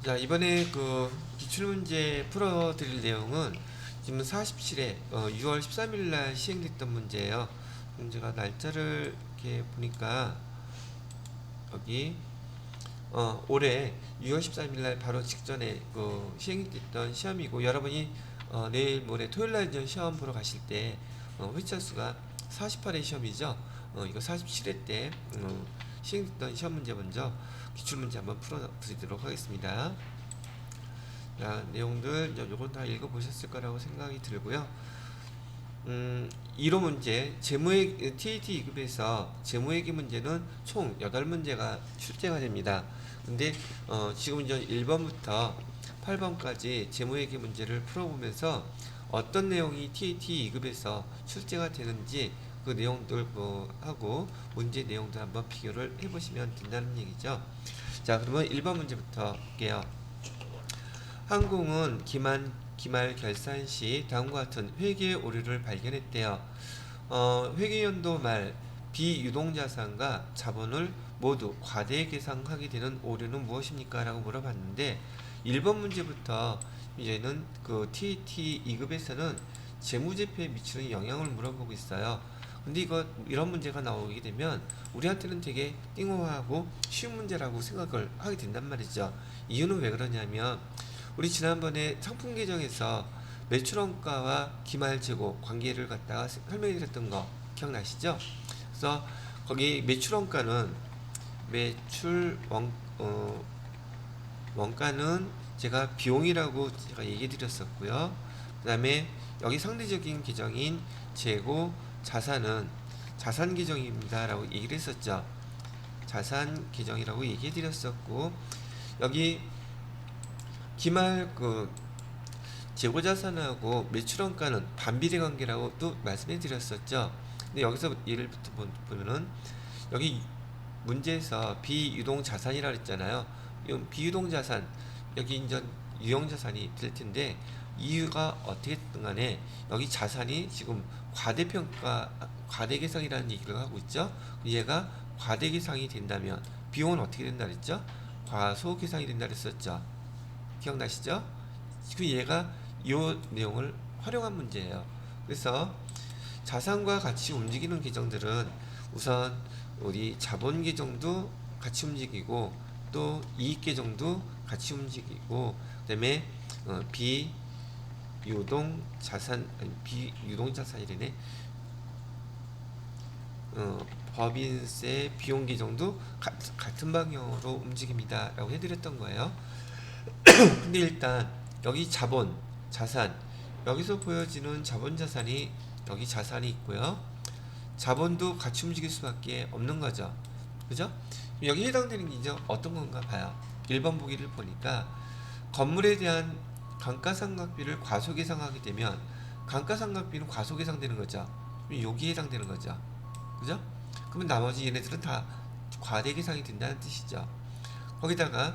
자, 이번에 그 기출문제 풀어드릴 내용은 지금 47회 6월 13일 날 시행됐던 문제예요. 문제가 날짜를 이렇게 보니까 여기 올해 6월 13일 날 바로 직전에 그 시행됐던 시험이고, 여러분이 내일 모레 토요일 날 이제 시험 보러 가실 때 회차 수가 48회 시험이죠. 이거 47회 때 시행됐던 시험 문제 먼저 기출 문제 한번 풀어 드리도록 하겠습니다. 자, 내용들 요건 다 읽어보셨을 거라고 생각이 들고요. 1호 문제, 재무회계 TAT 2급에서 재무회계 문제는 총 8문제가 출제가 됩니다. 근데 지금 이제 1번부터 8번까지 재무회계 문제를 풀어보면서 어떤 내용이 TAT 2급에서 출제가 되는지 그 내용들 하고 문제 내용들 한번 비교를 해보시면 된다는 얘기죠. 자, 그러면 1번 문제부터 볼게요. 항공은 기말 결산 시 다음과 같은 회계 오류를 발견했대요. 회계연도 말 비유동자산과 자본을 모두 과대 계상하게 되는 오류는 무엇입니까? 라고 물어봤는데 1번 문제부터 이제는 그 TAT 2급에서는 재무제표에 미치는 영향을 물어보고 있어요. 근데 이런 문제가 나오게 되면 우리한테는 되게 띵호하고 쉬운 문제라고 생각을 하게 된단 말이죠. 이유는 왜 그러냐면 우리 지난번에 상품 계정에서 매출원가와 기말재고 관계를 갖다가 설명해 드렸던 거 기억나시죠? 그래서 거기 매출원가는 원가는 제가 비용이라고 제가 얘기해 드렸었고요. 그 다음에 여기 상대적인 계정인 재고 자산은 자산 계정입니다 라고 얘기를 했었죠. 자산 계정이라고 얘기해 드렸었고, 여기 기말 재고자산하고 매출원가는 반비례 관계라고 또 말씀해 드렸었죠. 근데 여기서 예를부터 보면은 여기 문제에서 비유동자산이라고 했잖아요. 이 비유동자산, 여기 이제 유형자산이 될 텐데, 이유가 어떻게 됐든 간에 여기 자산이 지금 과대계상이라는 얘기를 하고 있죠. 얘가 과대계상이 된다면 비용은 어떻게 된다 그랬죠? 과소계상이 된다 그랬었죠. 기억나시죠? 지금 얘가 이 내용을 활용한 문제예요. 그래서 자산과 같이 움직이는 계정들은 우선 우리 자본 계정도 같이 움직이고 또 이익 계정도 같이 움직이고, 그다음에 비유동 자산이래네. 법인세 비용 계정도 같은 방향으로 움직입니다 라고 해드렸던 거예요. 근데 일단 여기 자산, 여기서 보여지는 자본 자산이 여기 자산이 있고요. 자본도 같이 움직일 수밖에 없는 거죠. 그죠? 여기 해당되는 게 이제 어떤 건가 봐요. 1번 보기를 보니까 건물에 대한 감가상각비를 과소계상하게 되면 감가상각비는 과소계상되는 거죠. 여기에 해당되는 거죠. 그죠? 그러면 나머지 얘네들은 다 과대계상이 된다는 뜻이죠. 거기다가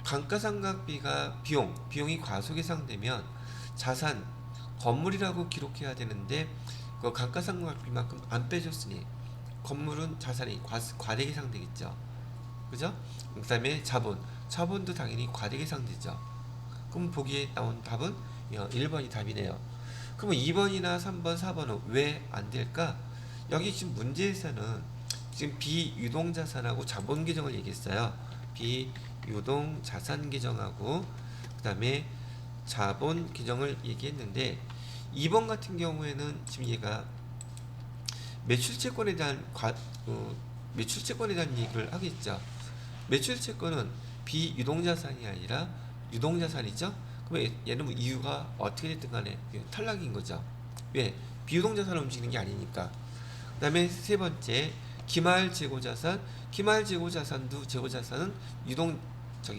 감가상각비가 비용이 과소계상되면 자산, 건물이라고 기록해야 되는데 그 감가상각비만큼 안 빼줬으니 건물은 자산이 과대계상 되겠죠. 그죠? 그 다음에 자본도 당연히 과대계상 되죠. 그럼 보기에 나온 답은 1번이 답이네요. 그러면 2번이나 3번, 4번은 왜 안 될까? 여기 지금 문제에서는 지금 비유동자산하고 자본계정을 얘기했어요. 비유동자산 계정하고 그 다음에 자본 계정을 얘기했는데, 2번 같은 경우에는 지금 얘가 매출채권에 대한 얘기를 하겠죠. 매출채권은 비유동자산이 아니라 유동자산이죠. 그러면 얘는 뭐 이유가 어떻게 됐든 간에 탈락인 거죠. 왜? 비유동자산을 움직이는 게 아니니까. 그 다음에 세 번째, 재고자산은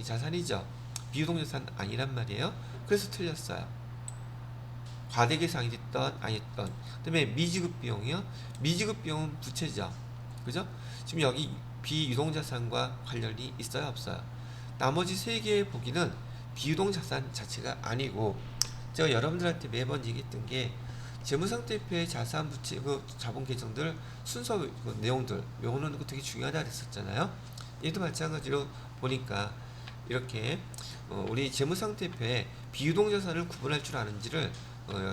자산이죠. 비유동자산 아니란 말이에요. 그래서 틀렸어요. 과대계상이 됐던 아니었던. 그 다음에 미지급 비용이요. 미지급 비용은 부채죠. 그죠? 지금 여기 비유동자산과 관련이 있어요, 없어요? 나머지 세 개의 보기는 비유동자산 자체가 아니고, 제가 여러분들한테 매번 얘기했던 게 재무상태표의 자산, 부채, 자본 계정들 순서 내용들 외우는 거 되게 중요하다 그랬었잖아요. 얘도 마찬가지로 보니까 이렇게 우리 재무상태표에 비유동자산을 구분할 줄 아는지를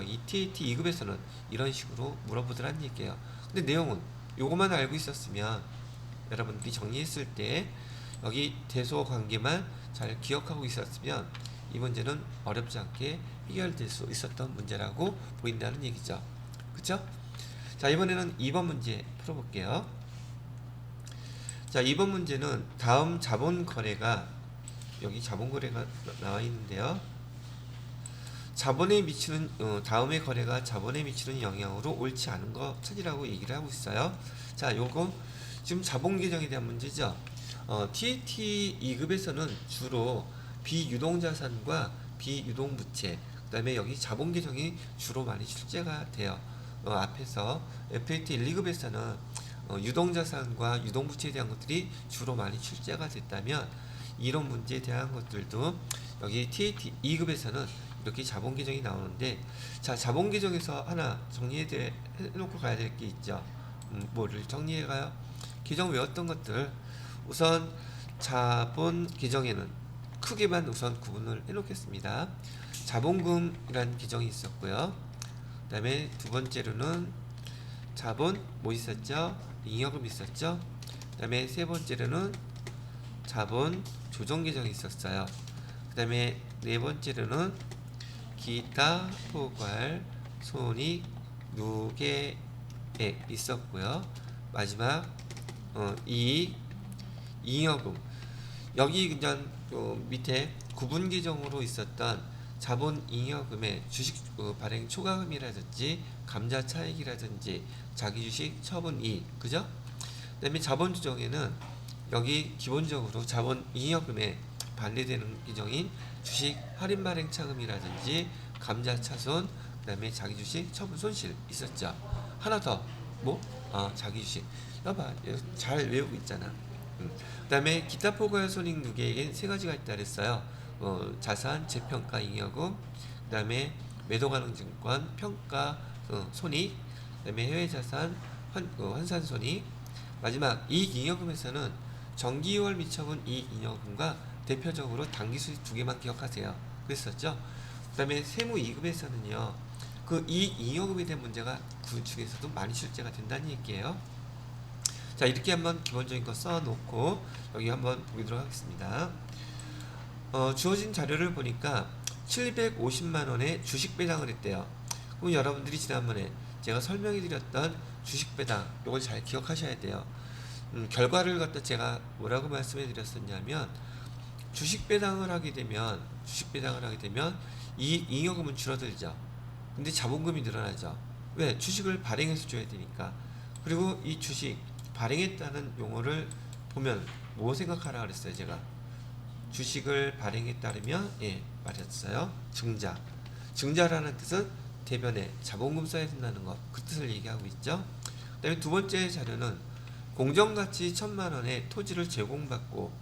이 TAT 2급에서는 이런 식으로 물어보더란 얘기예요. 근데 내용은 요것만 알고 있었으면 여러분들이 정리했을 때 여기 대소 관계만 잘 기억하고 있었으면 이 문제는 어렵지 않게 해결될 수 있었던 문제라고 보인다는 얘기죠. 그쵸? 자, 이번에는 2번 문제 풀어볼게요. 자, 2번 문제는 다음 자본 거래가 여기 자본 거래가 나와 있는데요. 자본에 미치는 다음의 거래가 자본에 미치는 영향으로 옳지 않은 거 찾으라고 얘기를 하고 있어요. 자, 요거 지금 자본 계정에 대한 문제죠. TAT 2급에서는 주로 비유동자산과 비유동부채, 그 다음에 여기 자본 계정이 주로 많이 출제가 돼요. 앞에서 FAT 1, 2급에서는 유동자산과 유동부채에 대한 것들이 주로 많이 출제가 됐다면 이런 문제에 대한 것들도 여기 TAT 2급에서는 이렇게 자본 계정이 나오는데, 자, 자본 계정에서 하나 정리해놓고 가야 될 게 있죠. 뭐를 정리해가요? 계정 외웠던 것들, 우선 자본 계정에는 크게만 우선 구분을 해놓겠습니다. 자본금이라는 계정이 있었고요. 그 다음에 두 번째로는 자본 뭐 있었죠? 잉여금 있었죠? 그 다음에 세 번째로는 자본 조정 계정이 있었어요. 그 다음에 네 번째로는 기타 포괄 손익 누계액 있었고요. 마지막 이익 잉여금, 여기 그냥 밑에 구분 계정으로 있었던 자본 잉여금의 주식 발행 초과금이라든지 감자 차익이라든지 자기주식 처분 이익, 그죠? 그 다음에 자본 조정에는 여기 기본적으로 자본 잉여금에 반대되는 계정인 주식 할인 발행 차금이라든지 감자 차손, 그 다음에 자기주식 처분 손실 있었죠. 하나 더 뭐? 자기주식. 여봐, 잘 외우고 있잖아. 그 다음에 기타 포괄 손익 누계액엔 세 가지가 있다 그랬어요. 자산 재평가 잉여금, 그 다음에 매도 가능 증권 평가 손익, 그 다음에 해외 자산 환산 손익, 마지막 이익 잉여금에서는 정기 2월 미처분 이익 잉여금과 대표적으로 당기 수익 두 개만 기억하세요. 그랬었죠. 그 다음에 세무 2급에서는요, 그 이익 잉여금에 대한 문제가 그 중에서도 많이 출제가 된다는 얘기예요. 자, 이렇게 한번 기본적인 거 써놓고 여기 한번 보도록 하겠습니다. 주어진 자료를 보니까 750만원의 주식 배당을 했대요. 그럼 여러분들이 지난번에 제가 설명해 드렸던 주식 배당, 이걸 잘 기억하셔야 돼요. 결과를 갖다 제가 뭐라고 말씀해 드렸었냐면, 주식 배당을 하게 되면 이익 잉여금은 줄어들죠. 근데 자본금이 늘어나죠. 왜? 주식을 발행해서 줘야 되니까. 그리고 이 주식 발행했다는 용어를 보면 뭐 생각하라 그랬어요, 제가? 주식을 발행에 따르면 말했어요. 증자. 증자라는 뜻은 대변에 자본금 써야 된다는 것, 그 뜻을 얘기하고 있죠. 그 다음에 두 번째 자료는 공정가치 1000만원의 토지를 제공받고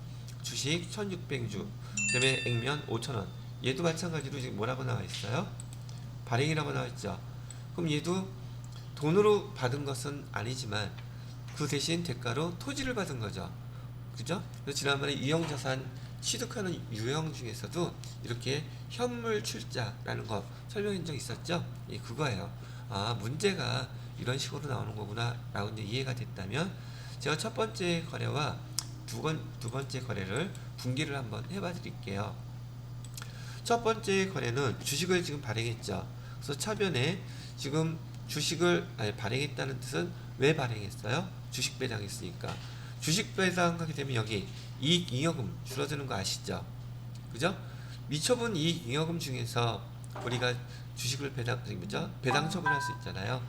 주식 1600주, 그 다음에 액면 5000원. 얘도 마찬가지로 지금 뭐라고 나와 있어요? 발행이라고 나와 있죠. 그럼 얘도 돈으로 받은 것은 아니지만 그 대신 대가로 토지를 받은 거죠. 그죠? 그래서 지난번에 유형자산 취득하는 유형 중에서도 이렇게 현물 출자라는 거 설명한 적 있었죠? 예, 그거예요. 문제가 이런 식으로 나오는 거구나 라고 이제 이해가 됐다면, 제가 첫 번째 거래와 두 번째 거래를 분기를 한번 해봐 드릴게요. 첫 번째 거래는 주식을 지금 발행했죠. 그래서 차변에 지금 주식을 발행했다는 뜻은 왜 발행했어요? 주식 배당했으니까. 주식 배당하게 되면 여기 이익 잉여금 줄어드는 거 아시죠? 그죠? 미처분 이익 잉여금 중에서 우리가 주식을 배당 처분할 수 있잖아요.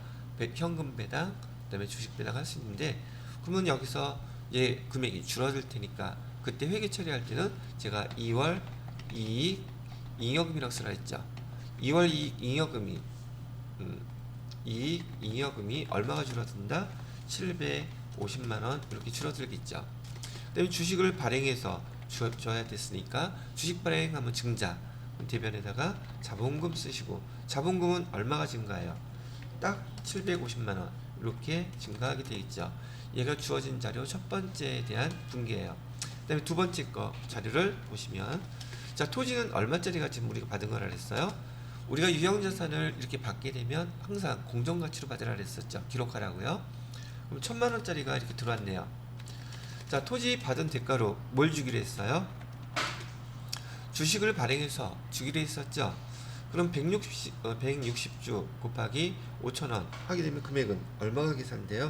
현금 배당, 그다음에 주식 배당 할 수 있는데, 그러면 여기서 얘 금액이 줄어들 테니까 그때 회계 처리할 때는 제가 2월 이익 잉여금이라고 쓰라 했죠. 2월 이익 잉여금이 얼마가 줄어든다? 750만원 이렇게 줄어들겠죠. 그 다음에 주식을 발행해서 줘야 됐으니까 주식 발행하면 증자, 대변에다가 자본금 쓰시고, 자본금은 얼마가 증가해요? 딱 750만원 이렇게 증가하게 되어 있죠. 얘가 주어진 자료 첫 번째에 대한 분기예요. 그다음에 두 번째 거 자료를 보시면, 자, 토지는 얼마짜리가 지금 우리가 받은 거라 그랬어요? 우리가 유형자산을 이렇게 받게 되면 항상 공정가치로 받으라 그랬었죠. 기록하라고요. 그럼 1,000만 원짜리가 이렇게 들어왔네요. 자, 토지 받은 대가로 뭘 주기로 했어요? 주식을 발행해서 주기로 했었죠. 그럼 160주 곱하기 5,000원 하게 되면 금액은 얼마가 계산돼요?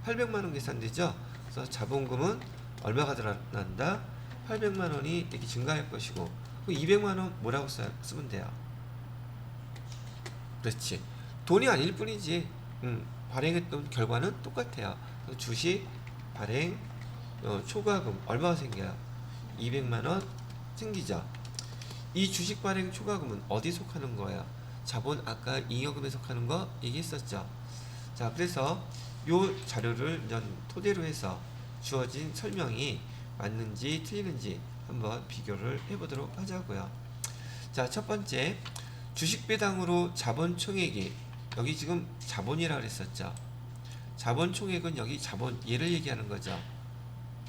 800만 원 계산되죠. 그래서 자본금은 얼마가 늘어난다? 800만 원이 이렇게 증가할 것이고, 200만 원 뭐라고 쓰면 돼요? 그렇지. 돈이 아닐 뿐이지. 발행했던 결과는 똑같아요. 주식 발행 초과금 얼마가 생겨요? 200만 원 생기죠. 이 주식 발행 초과금은 어디 속하는 거예요? 자본, 아까 잉여금에 속하는 거 얘기했었죠. 자, 그래서 요 자료를 토대로 해서 주어진 설명이 맞는지 틀리는지 한번 비교를 해보도록 하자고요. 자, 첫 번째, 주식 배당으로 자본 총액이, 여기 지금 자본이라고 그랬었죠. 자본 총액은 여기 자본, 얘를 얘기하는 거죠.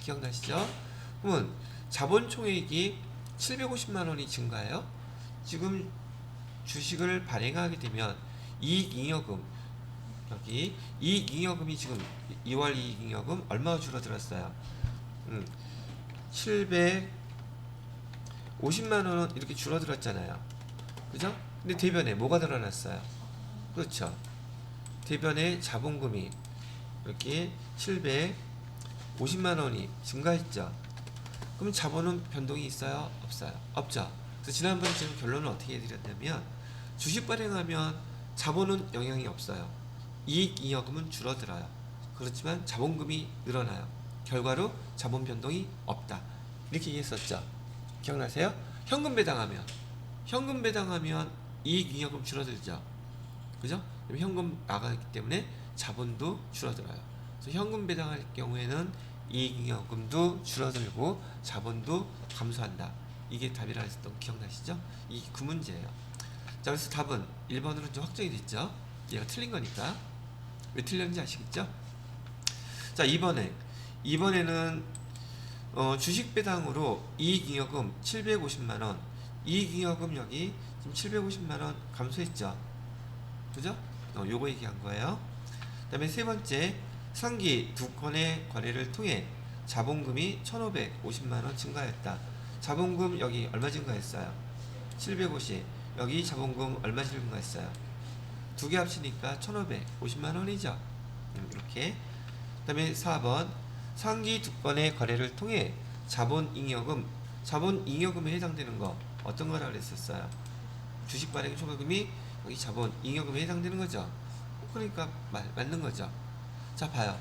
기억나시죠? 그러면 자본 총액이 750만 원이 증가해요. 지금 주식을 발행하게 되면 이익잉여금, 여기 이익잉여금이 지금 2월 이익잉여금 얼마가 줄어들었어요? 750만 원은 이렇게 줄어들었잖아요. 그죠? 근데 대변에 뭐가 늘어났어요? 그렇죠. 대변에 자본금이 이렇게 750만 원이 증가했죠. 그럼 자본은 변동이 있어요? 없어요? 없죠. 그래서 지난번에 지금 결론을 어떻게 해드렸냐면, 주식 발행하면 자본은 영향이 없어요. 이익잉여금은 줄어들어요. 그렇지만 자본금이 늘어나요. 결과로 자본 변동이 없다. 이렇게 얘기했었죠. 기억나세요? 현금 배당하면 이익잉여금 줄어들죠. 그죠? 현금 나가기 때문에 자본도 줄어들어요. 그래서 현금 배당할 경우에는 이익잉여금도 줄어들고 자본도 감소한다. 이게 답이라 했었던 거 기억나시죠? 이 그 문제예요. 자, 그래서 답은 1번으로 좀 확정이 됐죠? 얘가 틀린 거니까. 왜 틀렸는지 아시겠죠? 자, 이번에는 주식 배당으로 이익잉여금 750만원, 이익잉여금 여기 지금 750만원 감소했죠. 그죠? 요거 얘기한 거예요. 그 다음에 세 번째, 상기 두 건의 거래를 통해 자본금이 1,550만원 증가했다. 자본금 여기 얼마 증가했어요? 750. 여기 자본금 얼마 증가했어요? 두 개 합치니까 1,550만원이죠. 이렇게. 그 다음에 4번, 상기 두 건의 거래를 통해 자본잉여금에 해당되는 거 어떤 거라 그랬었어요? 주식 발행 초과금이 여기 자본잉여금에 해당되는 거죠. 그러니까 맞는 거죠. 자, 봐요.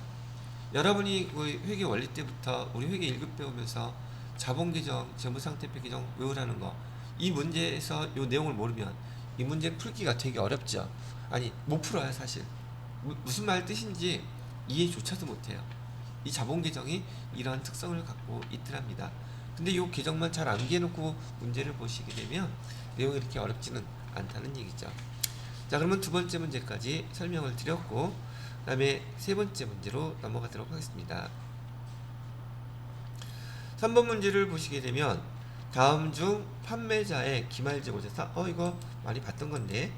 여러분이 회계 원리 때부터 우리 회계 1급 배우면서 자본계정, 재무상태표 계정 외우라는 거, 이 문제에서 이 내용을 모르면 이 문제 풀기가 되게 어렵죠. 아니, 못 풀어요 사실. 무슨 말 뜻인지 이해조차도 못해요. 이 자본계정이 이러한 특성을 갖고 있더랍니다. 근데 이 계정만 잘 암기해놓고 문제를 보시게 되면 내용이 이렇게 어렵지는 않다는 얘기죠. 자, 그러면 두 번째 문제까지 설명을 드렸고, 그 다음에 세 번째 문제로 넘어가도록 하겠습니다. 3번 문제를 보시게 되면, 다음 중 판매자의 기말재고자산, 이거 많이 봤던 건데,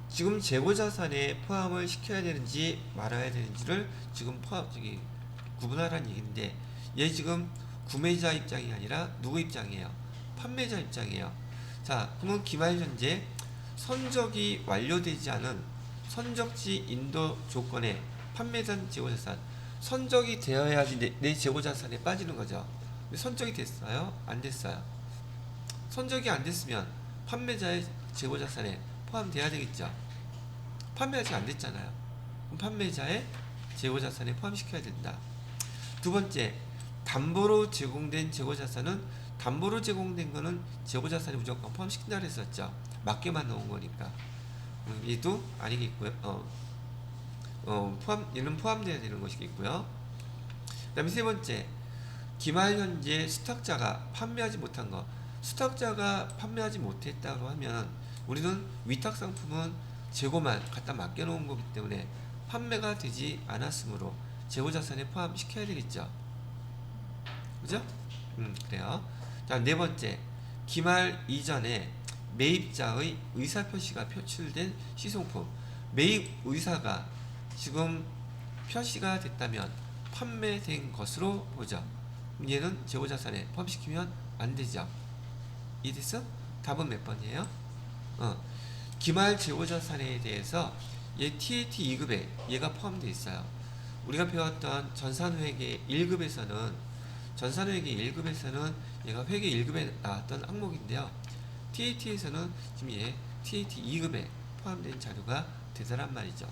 지금 재고자산에 포함을 시켜야 되는지 말아야 되는지를 지금 구분하라는 얘기인데, 얘 지금 구매자 입장이 아니라 누구 입장이에요? 판매자 입장이에요. 자, 그러면 기말 현재 선적이 완료되지 않은 선적지 인도 조건에 판매단 재고자산, 선적이 되어야지 내 재고자산에 빠지는 거죠. 근데 선적이 됐어요? 안 됐어요? 선적이 안 됐으면 판매자의 재고자산에 포함돼야 되겠죠. 판매가 안 됐잖아요. 그럼 판매자의 재고자산에 포함시켜야 된다. 두 번째, 담보로 제공된 재고자산은, 담보로 제공된 거는 재고자산에 무조건 포함시킨다 그랬었죠. 맞게만 넣은 거니까. 얘도 아니겠고요. 얘는 포함되어야 되는 것이겠고요. 그 다음에 세 번째, 기말 현재 수탁자가 판매하지 못한 거, 수탁자가 판매하지 못했다고 하면 우리는 위탁 상품은 재고만 갖다 맡겨놓은 거기 때문에 판매가 되지 않았으므로 재고자산에 포함시켜야 되겠죠. 그죠? 그래요. 자, 네 번째. 기말 이전에 매입자의 의사표시가 표출된 시송품. 매입 의사가 지금 표시가 됐다면 판매된 것으로 보죠. 얘는 재고자산에 포함시키면 안 되죠. 이해됐어? 답은 몇 번이에요? 기말 재고자산에 대해서 얘 TAT 2급에 얘가 포함되어 있어요. 우리가 배웠던 전산회계 1급에서는 얘가 회계 1급에 나왔던 항목인데요. TAT에서는 지금 얘 TAT 2급에 포함된 자료가 되더란 말이죠.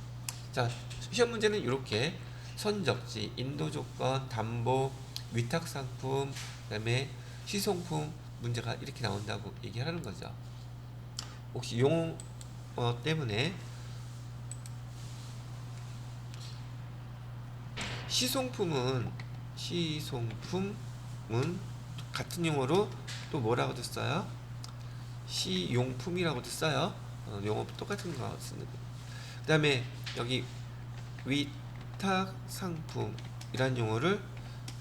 자, 시험 문제는 이렇게 선적지, 인도조건, 담보, 위탁상품, 그 다음에 시송품 문제가 이렇게 나온다고 얘기하는 거죠. 혹시 용어 때문에 시송품은 같은 용어로 또 뭐라고도 써요? 시용품이라고도 써요. 용어 똑같은 거 쓰는 거. 그 다음에 여기 위탁상품이란 용어를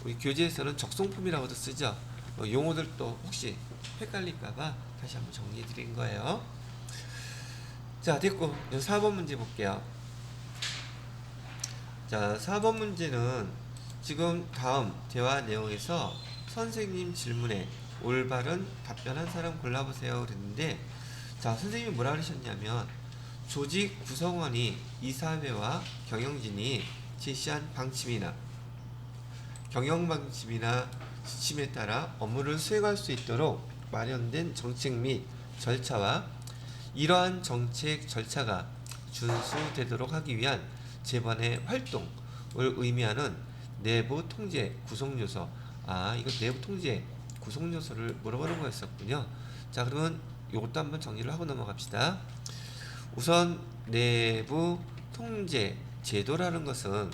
우리 교재에서는 적송품이라고도 쓰죠. 용어들 또 혹시 헷갈릴까봐 다시 한번 정리해 드린 거예요. 자, 됐고 4번 문제 볼게요. 자, 4번 문제는 지금 다음 대화 내용에서 선생님 질문에 올바른 답변한 사람 골라보세요 그랬는데, 자, 선생님이 뭐라 그러셨냐면 조직 구성원이 이사회와 경영진이 제시한 방침이나 경영방침이나 지침에 따라 업무를 수행할 수 있도록 마련된 정책 및 절차와 이러한 정책 절차가 준수되도록 하기 위한 재반의 활동을 의미하는 내부 통제 구성 요소. 이거 내부 통제 구성 요소를 물어보는 거였었군요. 자, 그러면 이것도 한번 정리를 하고 넘어갑시다. 우선 내부 통제 제도라는 것은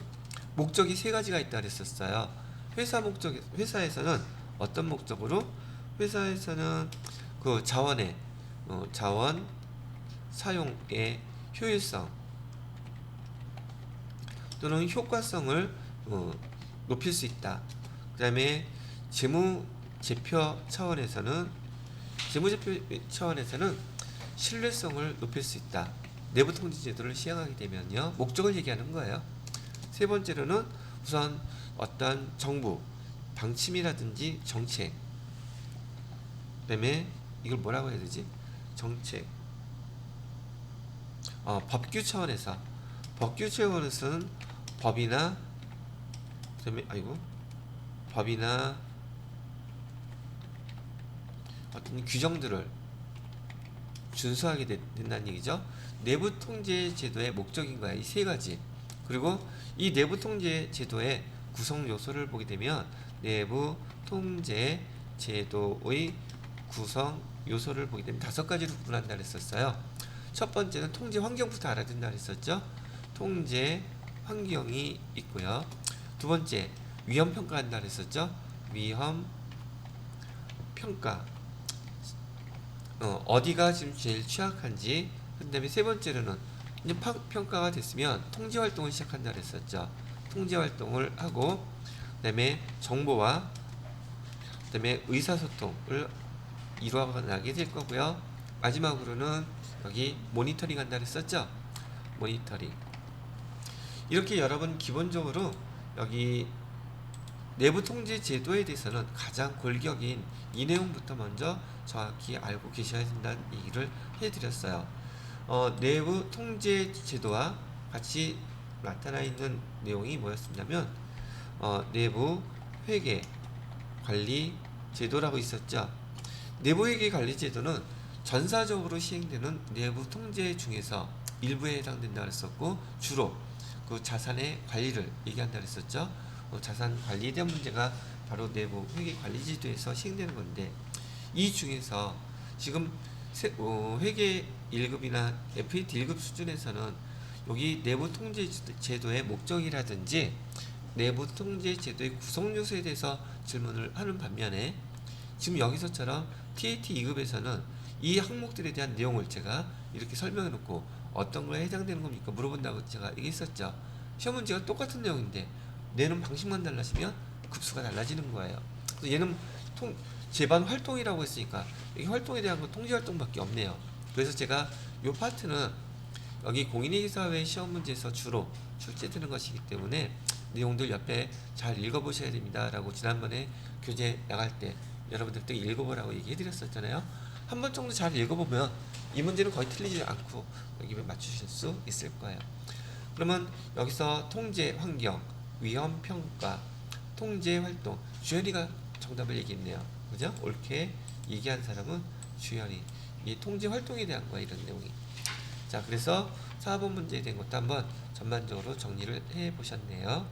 목적이 세 가지가 있다 그랬었어요. 회사에서는 어떤 목적으로? 회사에서는 그 자원 사용의 효율성 또는 효과성을 높일 수 있다. 그 다음에 재무제표 차원에서는 신뢰성을 높일 수 있다. 내부 통제 제도를 시행하게 되면요, 목적을 얘기하는 거예요. 세 번째로는 우선 어떤 정부 방침이라든지 정책, 그 다음에 이걸 뭐라고 해야 되지? 정책, 법규 차원에서는 법이나 어떤 규정들을 준수하게 된다는 얘기죠. 내부 통제 제도의 목적인 거야. 이 세 가지. 그리고 이 내부 통제 제도의 구성 요소를 보게 되면 내부 통제 제도의 구성 요소를 보게 되면 5가지로 구분한다 그랬었어요. 첫 번째는 통제 환경부터 알아야 된다 그랬었죠. 통제 환경이 있고요. 두 번째, 위험 평가한다 그랬었죠. 위험 평가. 어디가 지금 제일 취약한지. 그 다음에 세 번째로는 이제 평가가 됐으면 통제 활동을 시작한다 그랬었죠. 통제 활동을 하고, 그 다음에 정보와 그 다음에 의사소통을 이루어나게 될 거고요. 마지막으로는 여기 모니터링 한다 그랬었죠. 모니터링. 이렇게 여러분 기본적으로 여기 내부 통제 제도에 대해서는 가장 골격인 이 내용부터 먼저 정확히 알고 계셔야 된다는 얘기를 해드렸어요. 내부 통제 제도와 같이 나타나 있는 내용이 뭐였었냐면 내부 회계 관리 제도라고 있었죠. 내부 회계 관리 제도는 전사적으로 시행되는 내부 통제 중에서 일부에 해당된다 그랬었고, 주로 그 자산의 관리를 얘기한다 그랬었죠. 자산 관리에 대한 문제가 바로 내부 회계 관리 제도에서 시행되는 건데, 이 중에서 지금 회계 1급이나 FAT 1급 수준에서는 여기 내부 통제 제도의 목적이라든지 내부 통제 제도의 구성 요소에 대해서 질문을 하는 반면에, 지금 여기서처럼 TAT 2급에서는 이 항목들에 대한 내용을 제가 이렇게 설명해 놓고 어떤 거에 해당되는 겁니까? 물어본다고 제가 얘기했었죠. 시험 문제가 똑같은 내용인데 내는 방식만 달라지면 급수가 달라지는 거예요. 그래서 얘는 재반 활동이라고 했으니까 여기 활동에 대한 건 통지 활동밖에 없네요. 그래서 제가 이 파트는 여기 공인회계사회 시험 문제에서 주로 출제되는 것이기 때문에 내용들 옆에 잘 읽어보셔야 됩니다 라고 지난번에 교재 나갈 때 여러분들도 읽어보라고 얘기해 드렸었잖아요. 한 번 정도 잘 읽어보면 이 문제는 거의 틀리지 않고 여기 맞추실 수 있을 거예요. 그러면 여기서 통제 환경, 위험 평가, 통제 활동, 주현이가 정답을 얘기했네요. 그죠? 옳게 얘기한 사람은 주현이. 이 통제 활동에 대한 거야, 이런 내용이. 자, 그래서 4번 문제에 대한 것도 한번 전반적으로 정리를 해 보셨네요.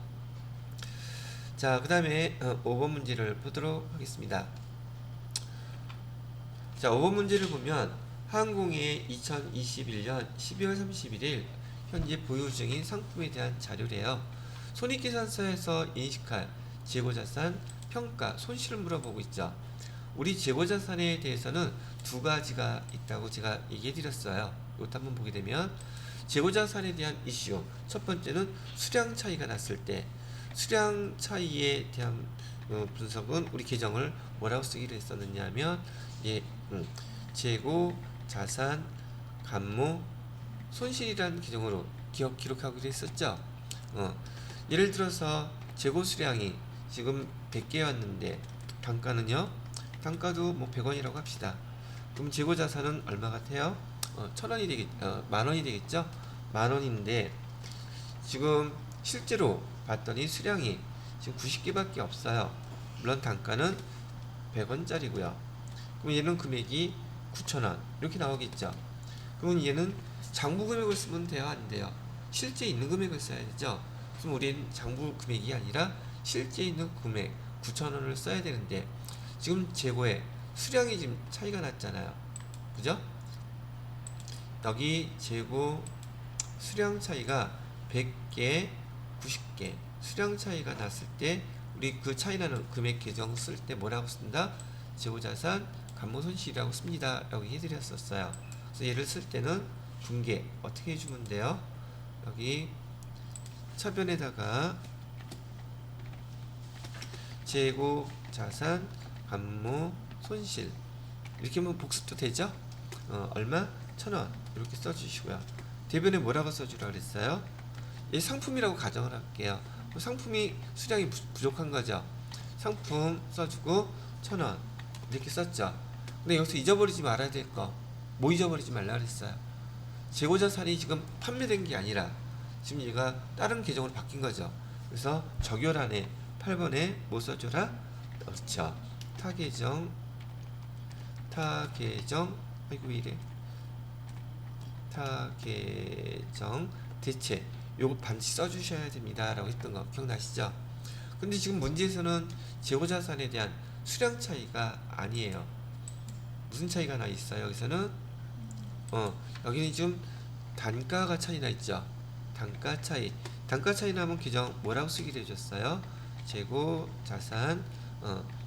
자, 그 다음에 5번 문제를 보도록 하겠습니다. 자, 5번 문제를 보면 항공의 2021년 12월 31일 현재 보유 중인 상품에 대한 자료래요. 손익계산서에서 인식할 재고자산, 평가, 손실을 물어보고 있죠. 우리 재고자산에 대해서는 두 가지가 있다고 제가 얘기해 드렸어요. 이것도 한번 보게 되면 재고자산에 대한 이슈, 첫 번째는 수량 차이가 났을 때 수량 차이에 대한 분석은 우리 계정을 뭐라고 쓰기로 했었느냐 하면 재고, 자산, 감모, 손실이라는 계정으로 기록하기로 했었죠. 예를 들어서 재고 수량이 지금 100개 왔는데 단가는요? 단가도 뭐 100원이라고 합시다. 그럼 재고 자산은 얼마 같아요? 1000원이 만원이 되겠죠? 만원인데 지금 실제로 봤더니 수량이 지금 90개밖에 없어요. 물론 단가는 100원짜리고요. 그럼 얘는 금액이 9,000원 이렇게 나오겠죠. 그러면 얘는 장부 금액을 쓰면 돼요? 안 돼요? 실제 있는 금액을 써야 되죠. 그럼 우리는 장부 금액이 아니라 실제 있는 금액 9,000원을 써야 되는데 지금 재고에 수량이 지금 차이가 났잖아요. 그죠? 여기 재고 수량 차이가 100개, 90개 수량 차이가 났을 때 우리 그 차이 나는 금액 계정 쓸 때 뭐라고 쓴다? 재고자산, 감모손실이라고 씁니다 라고 해드렸었어요. 그래서 얘를 쓸 때는 분계 어떻게 해주면 돼요? 여기 차변에다가 재고, 자산, 감모, 손실 이렇게 하면 복습도 되죠? 얼마? 1,000원 이렇게 써주시고요. 대변에 뭐라고 써주라 그랬어요? 얘 상품이라고 가정을 할게요. 상품이 수량이 부족한 거죠. 상품 써주고 1,000원 이렇게 썼죠. 근데 여기서 잊어버리지 말아야 될 거, 뭐 잊어버리지 말라 그랬어요? 재고자산이 지금 판매된 게 아니라 지금 얘가 다른 계정으로 바뀐 거죠. 그래서 적요란에 8번에 뭐 써줘라? 그렇죠. 타계정 아이고 왜 이래 타계정 대체 요거 반드시 써주셔야 됩니다 라고 했던 거 기억나시죠? 근데 지금 문제에서는 재고자산에 대한 수량 차이가 아니에요. 무슨 차이가 나 있어요? 여기서는 여기는 지금 단가가 차이 나 있죠. 단가 차이 나면 계정 뭐라고 쓰기로 해줬어요? 재고 자산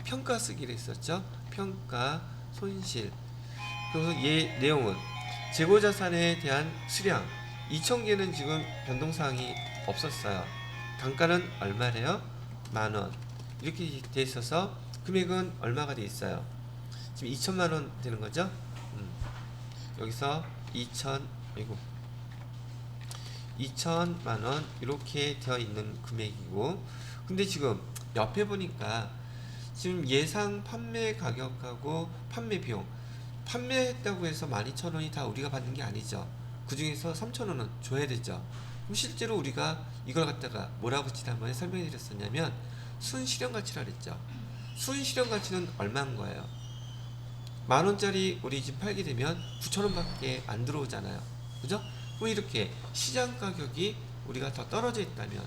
평가 쓰기로 했었죠. 평가 손실. 그래서 얘 내용은 재고 자산에 대한 수량 2,000개는 지금 변동사항이 없었어요. 단가는 얼마래요? 만원 이렇게 돼 있어서 금액은 얼마가 돼 있어요? 지금 2천만원 되는 거죠? 여기서 2천만원 이렇게 되어 있는 금액이고, 근데 지금 옆에 보니까 지금 예상 판매 가격하고 판매 비용, 판매했다고 해서 12,000원이 다 우리가 받는 게 아니죠. 그 중에서 3,000원은 줘야 되죠. 그럼 실제로 우리가 이걸 갖다가 뭐라고 지난번에 설명해 드렸었냐면 순실현 가치라 그랬죠. 순실현 가치는 얼마인 거예요? 만원짜리 우리 집 팔게 되면 9,000원밖에 안 들어오잖아요. 그죠? 그럼 이렇게 시장 가격이 우리가 더 떨어져 있다면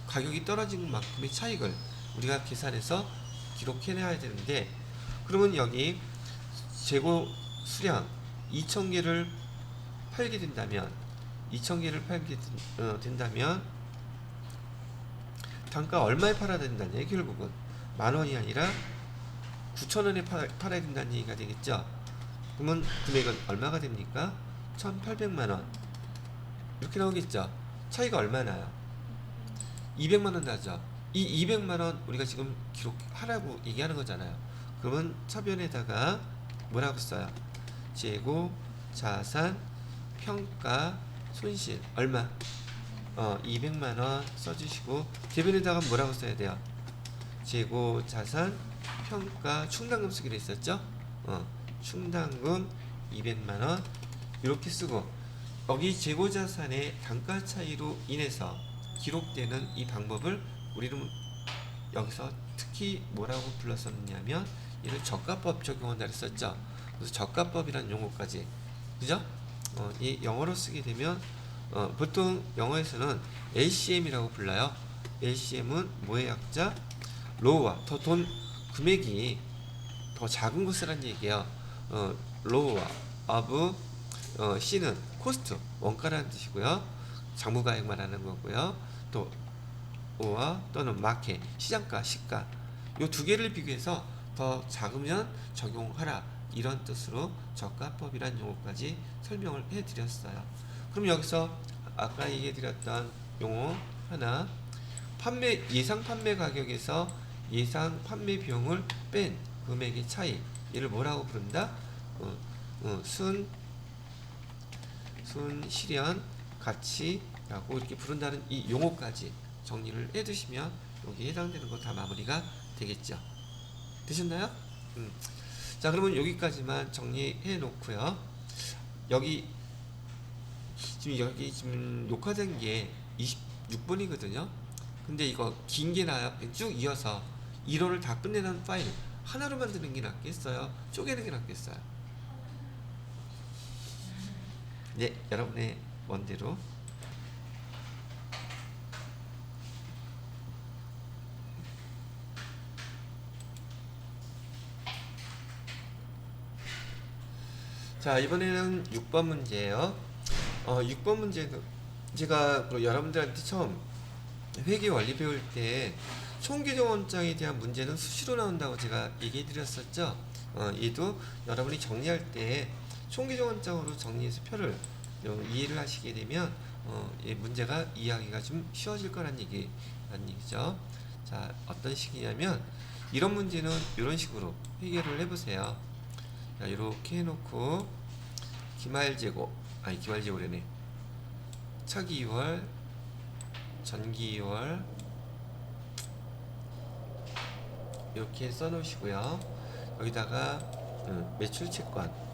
가격이 떨어진 만큼의 차익을 우리가 계산해서 기록해내야 되는데, 그러면 여기 재고 수량 2,000개를 팔게 된다면 단가 얼마에 팔아야 된다는 얘기, 결국은 만원이 아니라 9,000원에 팔아야 된다는 얘기가 되겠죠. 그러면 금액은 얼마가 됩니까? 1,800만원 이렇게 나오겠죠. 차이가 얼마 나요? 200만원 나죠. 이 200만원 우리가 지금 기록하라고 얘기하는 거잖아요. 그러면 서변에다가 뭐라고 써요? 재고, 자산, 평가, 손실 얼마? 200만원 써주시고 대변에다가 뭐라고 써야 돼요? 재고, 자산, 평가, 충당금 쓰기로 했었죠? 충당금 200만원 이렇게 쓰고 여기 재고자산의 단가 차이로 인해서 기록되는 이 방법을 우리는 여기서 특히 뭐라고 불렀었냐면 얘를 저가법 적용한다 그랬었죠. 그래서 저가법이라는 용어까지 그죠? 이 영어로 쓰게 되면 보통 영어에서는 LCM이라고 불러요. LCM은 뭐의 약자? 로우와 더 돈 금액이 더 작은 거 쓰라는 얘기예요. 로우와 of C는 코스트 원가라는 뜻이고요. 장부가액 말하는 거고요. 또 오와 또는 마켓 시장가 시가 요 두 개를 비교해서 더 작으면 적용하라 이런 뜻으로 저가법이란 용어까지 설명을 해드렸어요. 그럼 여기서 아까 얘기해드렸던 용어 하나 예상 판매 가격에서 예상 판매 비용을 뺀 금액의 차이 얘를 뭐라고 부른다? 순 실현 가치라고 이렇게 부른다는 이 용어까지 정리를 해두시면 여기 해당되는 거 다 마무리가 되겠죠. 되셨나요? 자 그러면 여기까지만 정리해 놓고요. 여기 지금 녹화된 게 26분이거든요. 근데 이거 긴 게 나요. 쭉 이어서 1호를 다 끝내는 파일 하나로 만드는 게 낫겠어요? 쪼개는 게 낫겠어요? 네, 여러분의 원대로. 자, 이번에는 6번 문제예요. 6번 문제는 제가 여러분들한테 처음 회계 원리 배울 때 총계정원장에 대한 문제는 수시로 나온다고 제가 얘기해 드렸었죠. 얘도 여러분이 정리할 때 총계정원장으로 정리해서 표를 이해를 하시게 되면 이 문제가 이해하기가 좀 쉬워질 거란 얘기죠. 자, 어떤 식이냐면 이런 문제는 이런 식으로 해결을 해보세요. 자, 이렇게 해놓고 기말재고래네. 차기월, 전기월 이렇게 써놓으시고요. 여기다가 매출채권.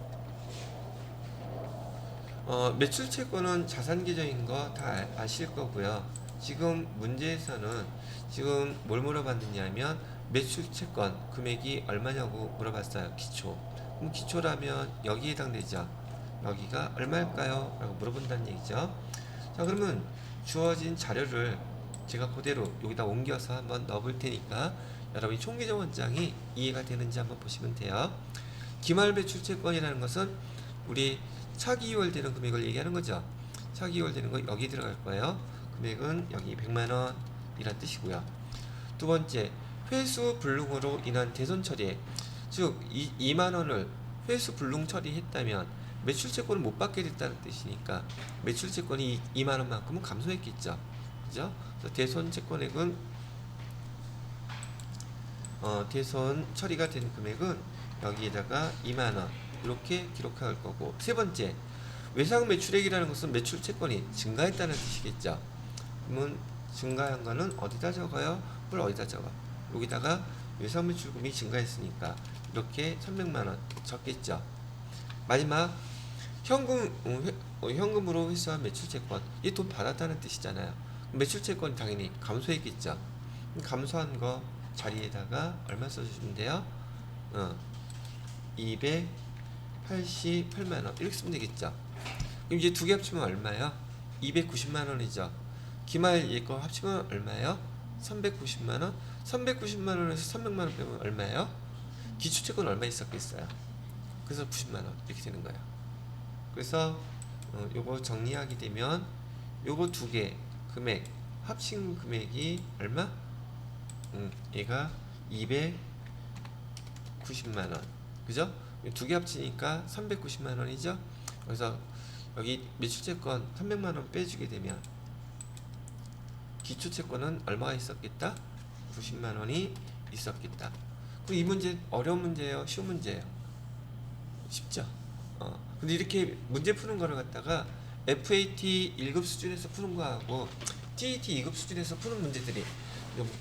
매출채권은 자산계정인 거 다 아실 거고요. 지금 문제에서는 지금 뭘 물어봤느냐면 매출채권 금액이 얼마냐고 물어봤어요. 기초. 그럼 기초라면 여기에 해당되죠. 여기가 얼마일까요? 라고 물어본다는 얘기죠. 자 그러면 주어진 자료를 제가 그대로 여기다 옮겨서 한번 넣어볼 테니까 여러분이 총계정원장이 이해가 되는지 한번 보시면 돼요. 기말매출채권이라는 것은 우리 차기월 되는 금액을 얘기하는 거죠. 차기월 되는 거 여기 들어갈 거예요. 금액은 여기 100만원 이란 뜻이고요. 두 번째 회수 불능으로 인한 대손 처리액, 즉 2만원을 회수 불능 처리했다면 매출채권을 못 받게 됐다는 뜻이니까 매출채권이 2만원만큼은 감소했겠죠. 그죠? 그래서 대손 채권액은 대손 처리가 된 금액은 여기에다가 2만원 이렇게 기록할 거고, 세 번째 외상 매출액이라는 것은 매출채권이 증가했다는 뜻이겠죠. 그러면 증가한 거는 어디다 적어요? 뭘 어디다 적어? 여기다가 외상 매출금이 증가했으니까 이렇게 300만원 적겠죠. 마지막 현금으로 회수한 매출채권, 이 돈 받았다는 뜻이잖아요. 매출채권이 당연히 감소했겠죠. 감소한 거 자리에다가 얼마 써주시면 돼요? 288만원 이렇게 쓰면 되겠죠. 그럼 이제 두 개 합치면 얼마예요? 290만원이죠. 기말 얘거 합치면 얼마예요? 390만원. 390만원에서 300만원 빼면 얼마예요? 기초채권 얼마 있었겠어요? 그래서 90만원 이렇게 되는 거예요. 그래서 요거 정리하게 되면 요거 두 개 금액 합친 금액이 얼마? 얘가 290만원 그죠? 두 개 합치니까 390만원이죠. 그래서 여기 매출채권 300만원 빼주게 되면 기초채권은 얼마가 있었겠다? 90만 원이 있었겠다. 그럼 이 문제 어려운 문제예요? 쉬운 문제예요? 쉽죠? 근데 이렇게 문제 푸는 거를 갖다가 FAT 1급 수준에서 푸는 거하고 TET 2급 수준에서 푸는 문제들이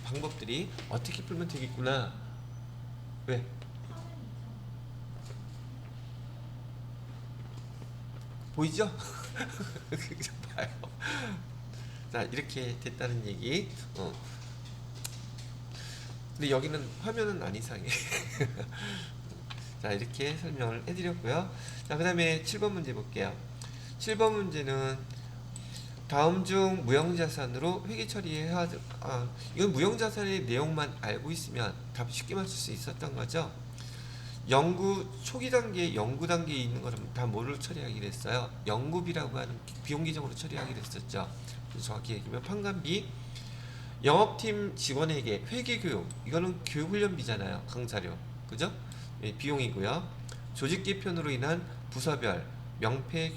방법들이 어떻게 풀면 되겠구나. 왜? 보이죠? 봐요. 자, 이렇게 됐다는 얘기. 근데 여기는 화면은 안 이상해. 자, 이렇게 설명을 해드렸고요. 자, 그 다음에 7번 문제 볼게요. 7번 문제는 다음 중 무형자산으로 회계 처리해야 이건 무형자산의 내용만 알고 있으면 답 쉽게 맞출 수 있었던 거죠. 연구 초기 단계, 연구 단계에 있는 거는 다 뭐를 처리하기로 했어요? 연구비라고 하는 비용 계정으로 처리하기로 했었죠. 정확히 얘기하면 판관비, 영업팀 직원에게 회계 교육, 이거는 교육 훈련비잖아요. 강사료, 그죠? 예, 비용이고요. 조직 개편으로 인한 부서별 명패,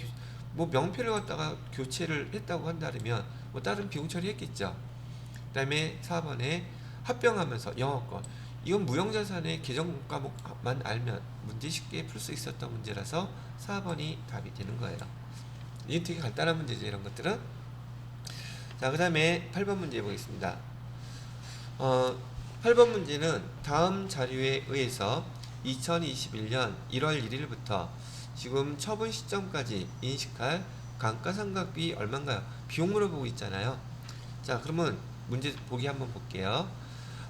뭐 명패를 갖다가 교체를 했다고 한다면 뭐 다른 비용 처리했겠죠. 그다음에 4번에 합병하면서 영업권, 이건 무형자산의 계정 과목만 알면 문제 쉽게 풀 수 있었던 문제라서 4번이 답이 되는 거예요. 이게 되게 간단한 문제죠, 이런 것들은. 자, 그 다음에 8번 문제 보겠습니다. 8번 문제는 다음 자료에 의해서 2021년 1월 1일부터 지금 처분 시점까지 인식할 감가상각비 얼마인가요? 비용 물어보고 있잖아요. 자, 그러면 문제 보기 한번 볼게요.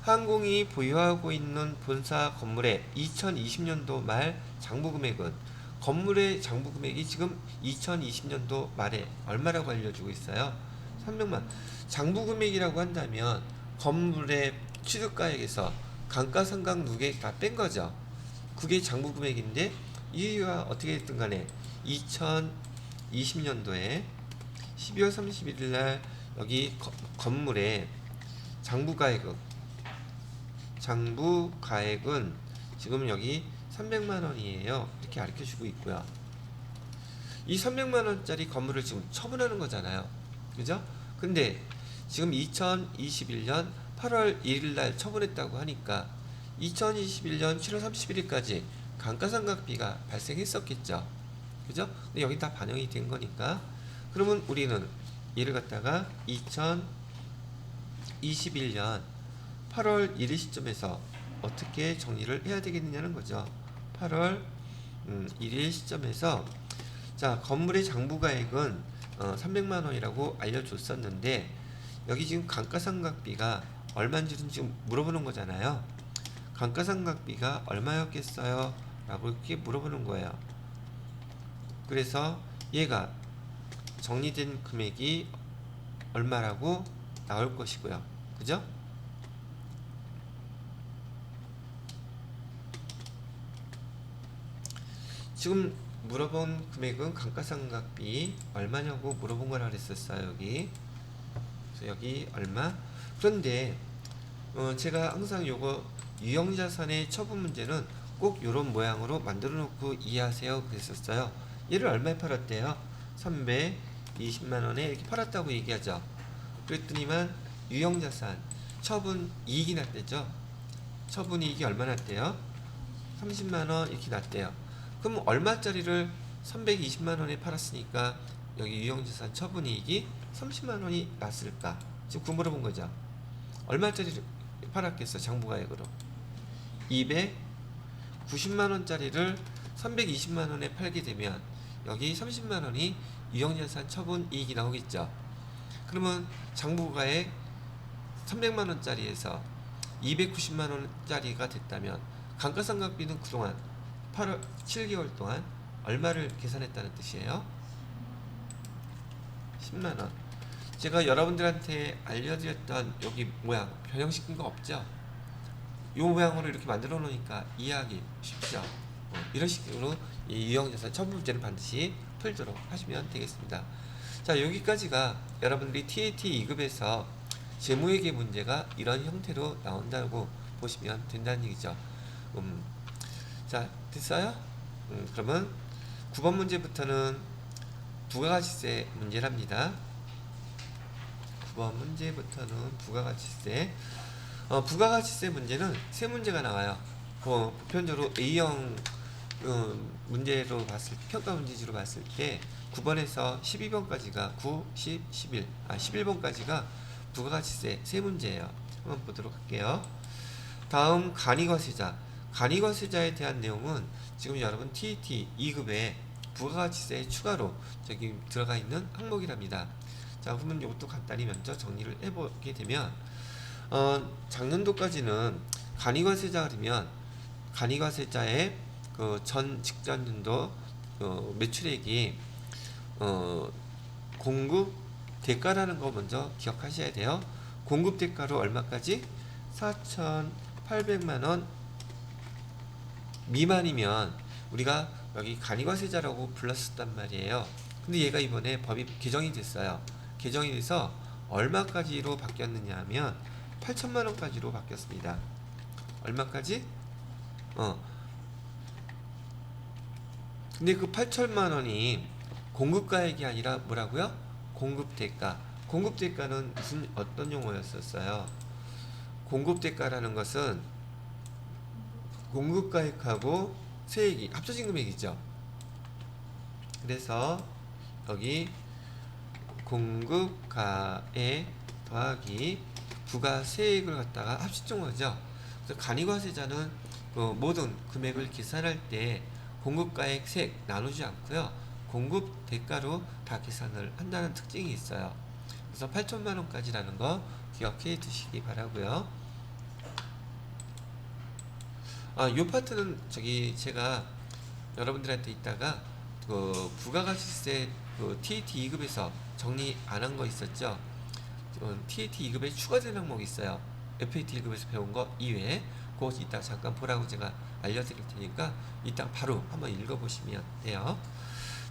항공이 보유하고 있는 본사 건물의 2020년도 말 장부금액은, 건물의 장부금액이 지금 2020년도 말에 얼마라고 알려주고 있어요? 300만. 장부금액이라고 한다면 건물의 취득가액에서 감가상각 누계 다 뺀 거죠. 그게 장부금액인데 이가 어떻게 됐든 간에 2020년도에 12월 31일 날 여기 건물의 장부가액은 지금 여기 300만 원이에요. 이렇게 가르쳐 주고 있고요. 이 300만 원짜리 건물을 지금 처분하는 거잖아요. 그죠? 근데 지금 2021년 8월 1일 날 처분했다고 하니까 2021년 7월 31일까지 감가상각비가 발생했었겠죠. 그죠? 근데 여기 다 반영이 된 거니까, 그러면 우리는 이를 갖다가 2021년 8월 1일 시점에서 어떻게 정리를 해야 되겠느냐는 거죠. 8월 1일 시점에서, 자, 건물의 장부가액은 300만 원이라고 알려줬었는데 여기 지금 감가상각비가 얼마인지는 지금 물어보는 거잖아요. 감가상각비가 얼마였겠어요? 라고 이렇게 물어보는 거예요. 그래서 얘가 정리된 금액이 얼마라고 나올 것이고요. 그죠? 지금 물어본 금액은 감가상각비 얼마냐고 물어본 거라 그랬었어요. 여기. 그래서 여기 얼마? 그런데 제가 항상 요거 유형자산의 처분 문제는 꼭 요런 모양으로 만들어 놓고 이해하세요 그랬었어요. 얘를 얼마에 팔았대요? 320만원에 이렇게 팔았다고 얘기하죠. 그랬더니만 유형자산 처분 이익이 났대죠. 처분 이익이 얼마 났대요? 30만원 이렇게 났대요. 그럼 얼마짜리를 320만원에 팔았으니까 여기 유형자산 처분 이익이 30만원이 났을까? 지금 그 물어본 거죠. 얼마짜리를 팔았겠어? 장부가액으로 290만원짜리를 320만원에 팔게 되면 여기 30만원이 유형자산 처분 이익이 나오겠죠. 그러면 장부가액 300만원짜리에서 290만원짜리가 됐다면 감가상각비는 그동안 8월 7개월 동안 얼마를 계산했다는 뜻이에요? 10만원. 제가 여러분들한테 알려드렸던 여기 모양 변형시킨 거 없죠? 이 모양으로 이렇게 만들어 놓으니까 이해하기 쉽죠? 이런 식으로 이 유형자산 처분 문제는 반드시 풀도록 하시면 되겠습니다. 자, 여기까지가 여러분들이 TAT 2급에서 재무회계 문제가 이런 형태로 나온다고 보시면 된다는 얘기죠. 자, 됐어요? 그러면 9번 문제부터는 부가가치세 문제랍니다. 9번 문제부터는 부가가치세. 부가가치세 문제는 세 문제가 나와요. 보편적으로 A형 문제로 봤을 평가 문제지로 봤을 때 9번에서 12번까지가 9, 10, 11, 11번까지가 부가가치세 세 문제예요. 한번 보도록 할게요. 다음 간이과세자. 간이과세자에 대한 내용은 지금 여러분 TET 2급에 부가가치세 추가로 저기 들어가 있는 항목이랍니다. 자, 그러면 이것도 간단히 먼저 정리를 해보게 되면 작년도까지는 간이과세자 그러면 간이과세자의 그 전 직전 연도 매출액이 공급 대가라는 거 먼저 기억하셔야 돼요. 공급 대가로 얼마까지? 4,800만원 미만이면 우리가 여기 간이과세자라고 불렀었단 말이에요. 근데 얘가 이번에 법이 개정이 됐어요. 개정이 돼서 얼마까지로 바뀌었느냐 하면 8천만원까지로 바뀌었습니다. 얼마까지? 근데 그 8천만원이 공급가액이 아니라 뭐라고요? 공급대가. 공급대가는 무슨 어떤 용어였었어요? 공급대가라는 것은 공급가액하고 세액이 합쳐진 금액이죠. 그래서 여기 공급가액 더하기 부가세액을 갖다가 합치는 거죠. 그래서 간이과세자는 모든 금액을 계산할 때 공급가액 세액 나누지 않고요. 공급 대가로 다 계산을 한다는 특징이 있어요. 그래서 8천만원까지라는 거 기억해 두시기 바라고요. 이 파트는 저기 제가 여러분들한테 이따가 그 부가가치세 TET 2급에서 정리 안 한 거 있었죠. TET 2급에 추가된 항목이 있어요. FAT 1급에서 배운 거 이외에 그거 이따 잠깐 보라고 제가 알려드릴 테니까 이따 바로 한번 읽어보시면 돼요.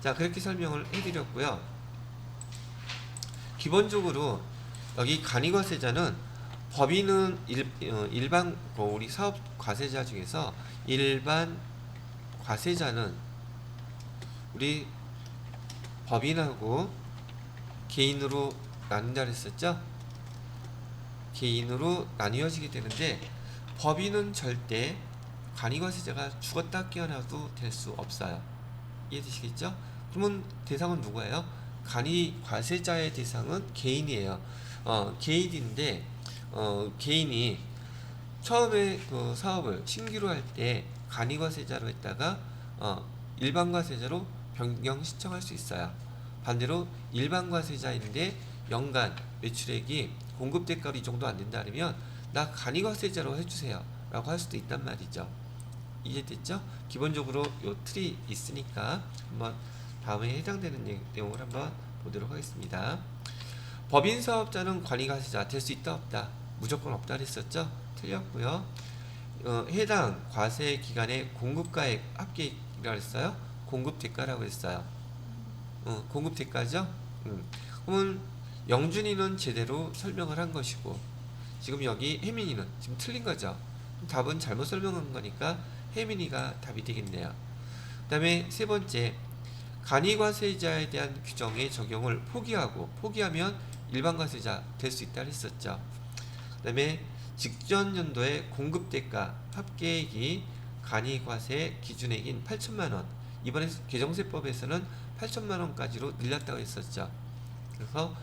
자, 그렇게 설명을 해드렸고요. 기본적으로 여기 간이과세자는 법인은 일반 우리 사업 과세자 중에서 일반 과세자는 우리 법인하고 개인으로 나눈다 그랬었죠. 개인으로 나뉘어지게 되는데 법인은 절대 간이과세자가 죽었다 깨어나도 될 수 없어요. 이해되시겠죠? 그러면 대상은 누구예요? 간이과세자의 대상은 개인이에요. 개인인데 개인이 처음에 그 사업을 신규로 할 때 간이과세자로 했다가 일반과세자로 변경 신청할 수 있어요. 반대로 일반과세자인데 연간 매출액이 공급대가로 이 정도 안 된다 그러면 나 간이과세자로 해주세요 라고 할 수도 있단 말이죠. 이해됐죠? 기본적으로 요 틀이 있으니까 한번 다음에 해당되는 내용을 한번 보도록 하겠습니다. 법인 사업자는 관이과세자 될 수 있다 없다? 무조건 없다 그랬었죠? 틀렸고요. 해당 과세 기간의 공급가액 합계액이라고 했어요? 공급대가라고 했어요. 공급대가죠? 그러면 영준이는 제대로 설명을 한 것이고 지금 여기 혜민이는 지금 틀린 거죠. 답은 잘못 설명한 거니까 혜민이가 답이 되겠네요. 그 다음에 세 번째, 간이과세자에 대한 규정의 적용을 포기하면 일반과세자 될 수 있다 했었죠. 그 다음에 직전 연도의 공급대가 합계액이 간이과세 기준액인 8천만원, 이번에 개정세법에서는 8천만원까지로 늘렸다고 했었죠. 그래서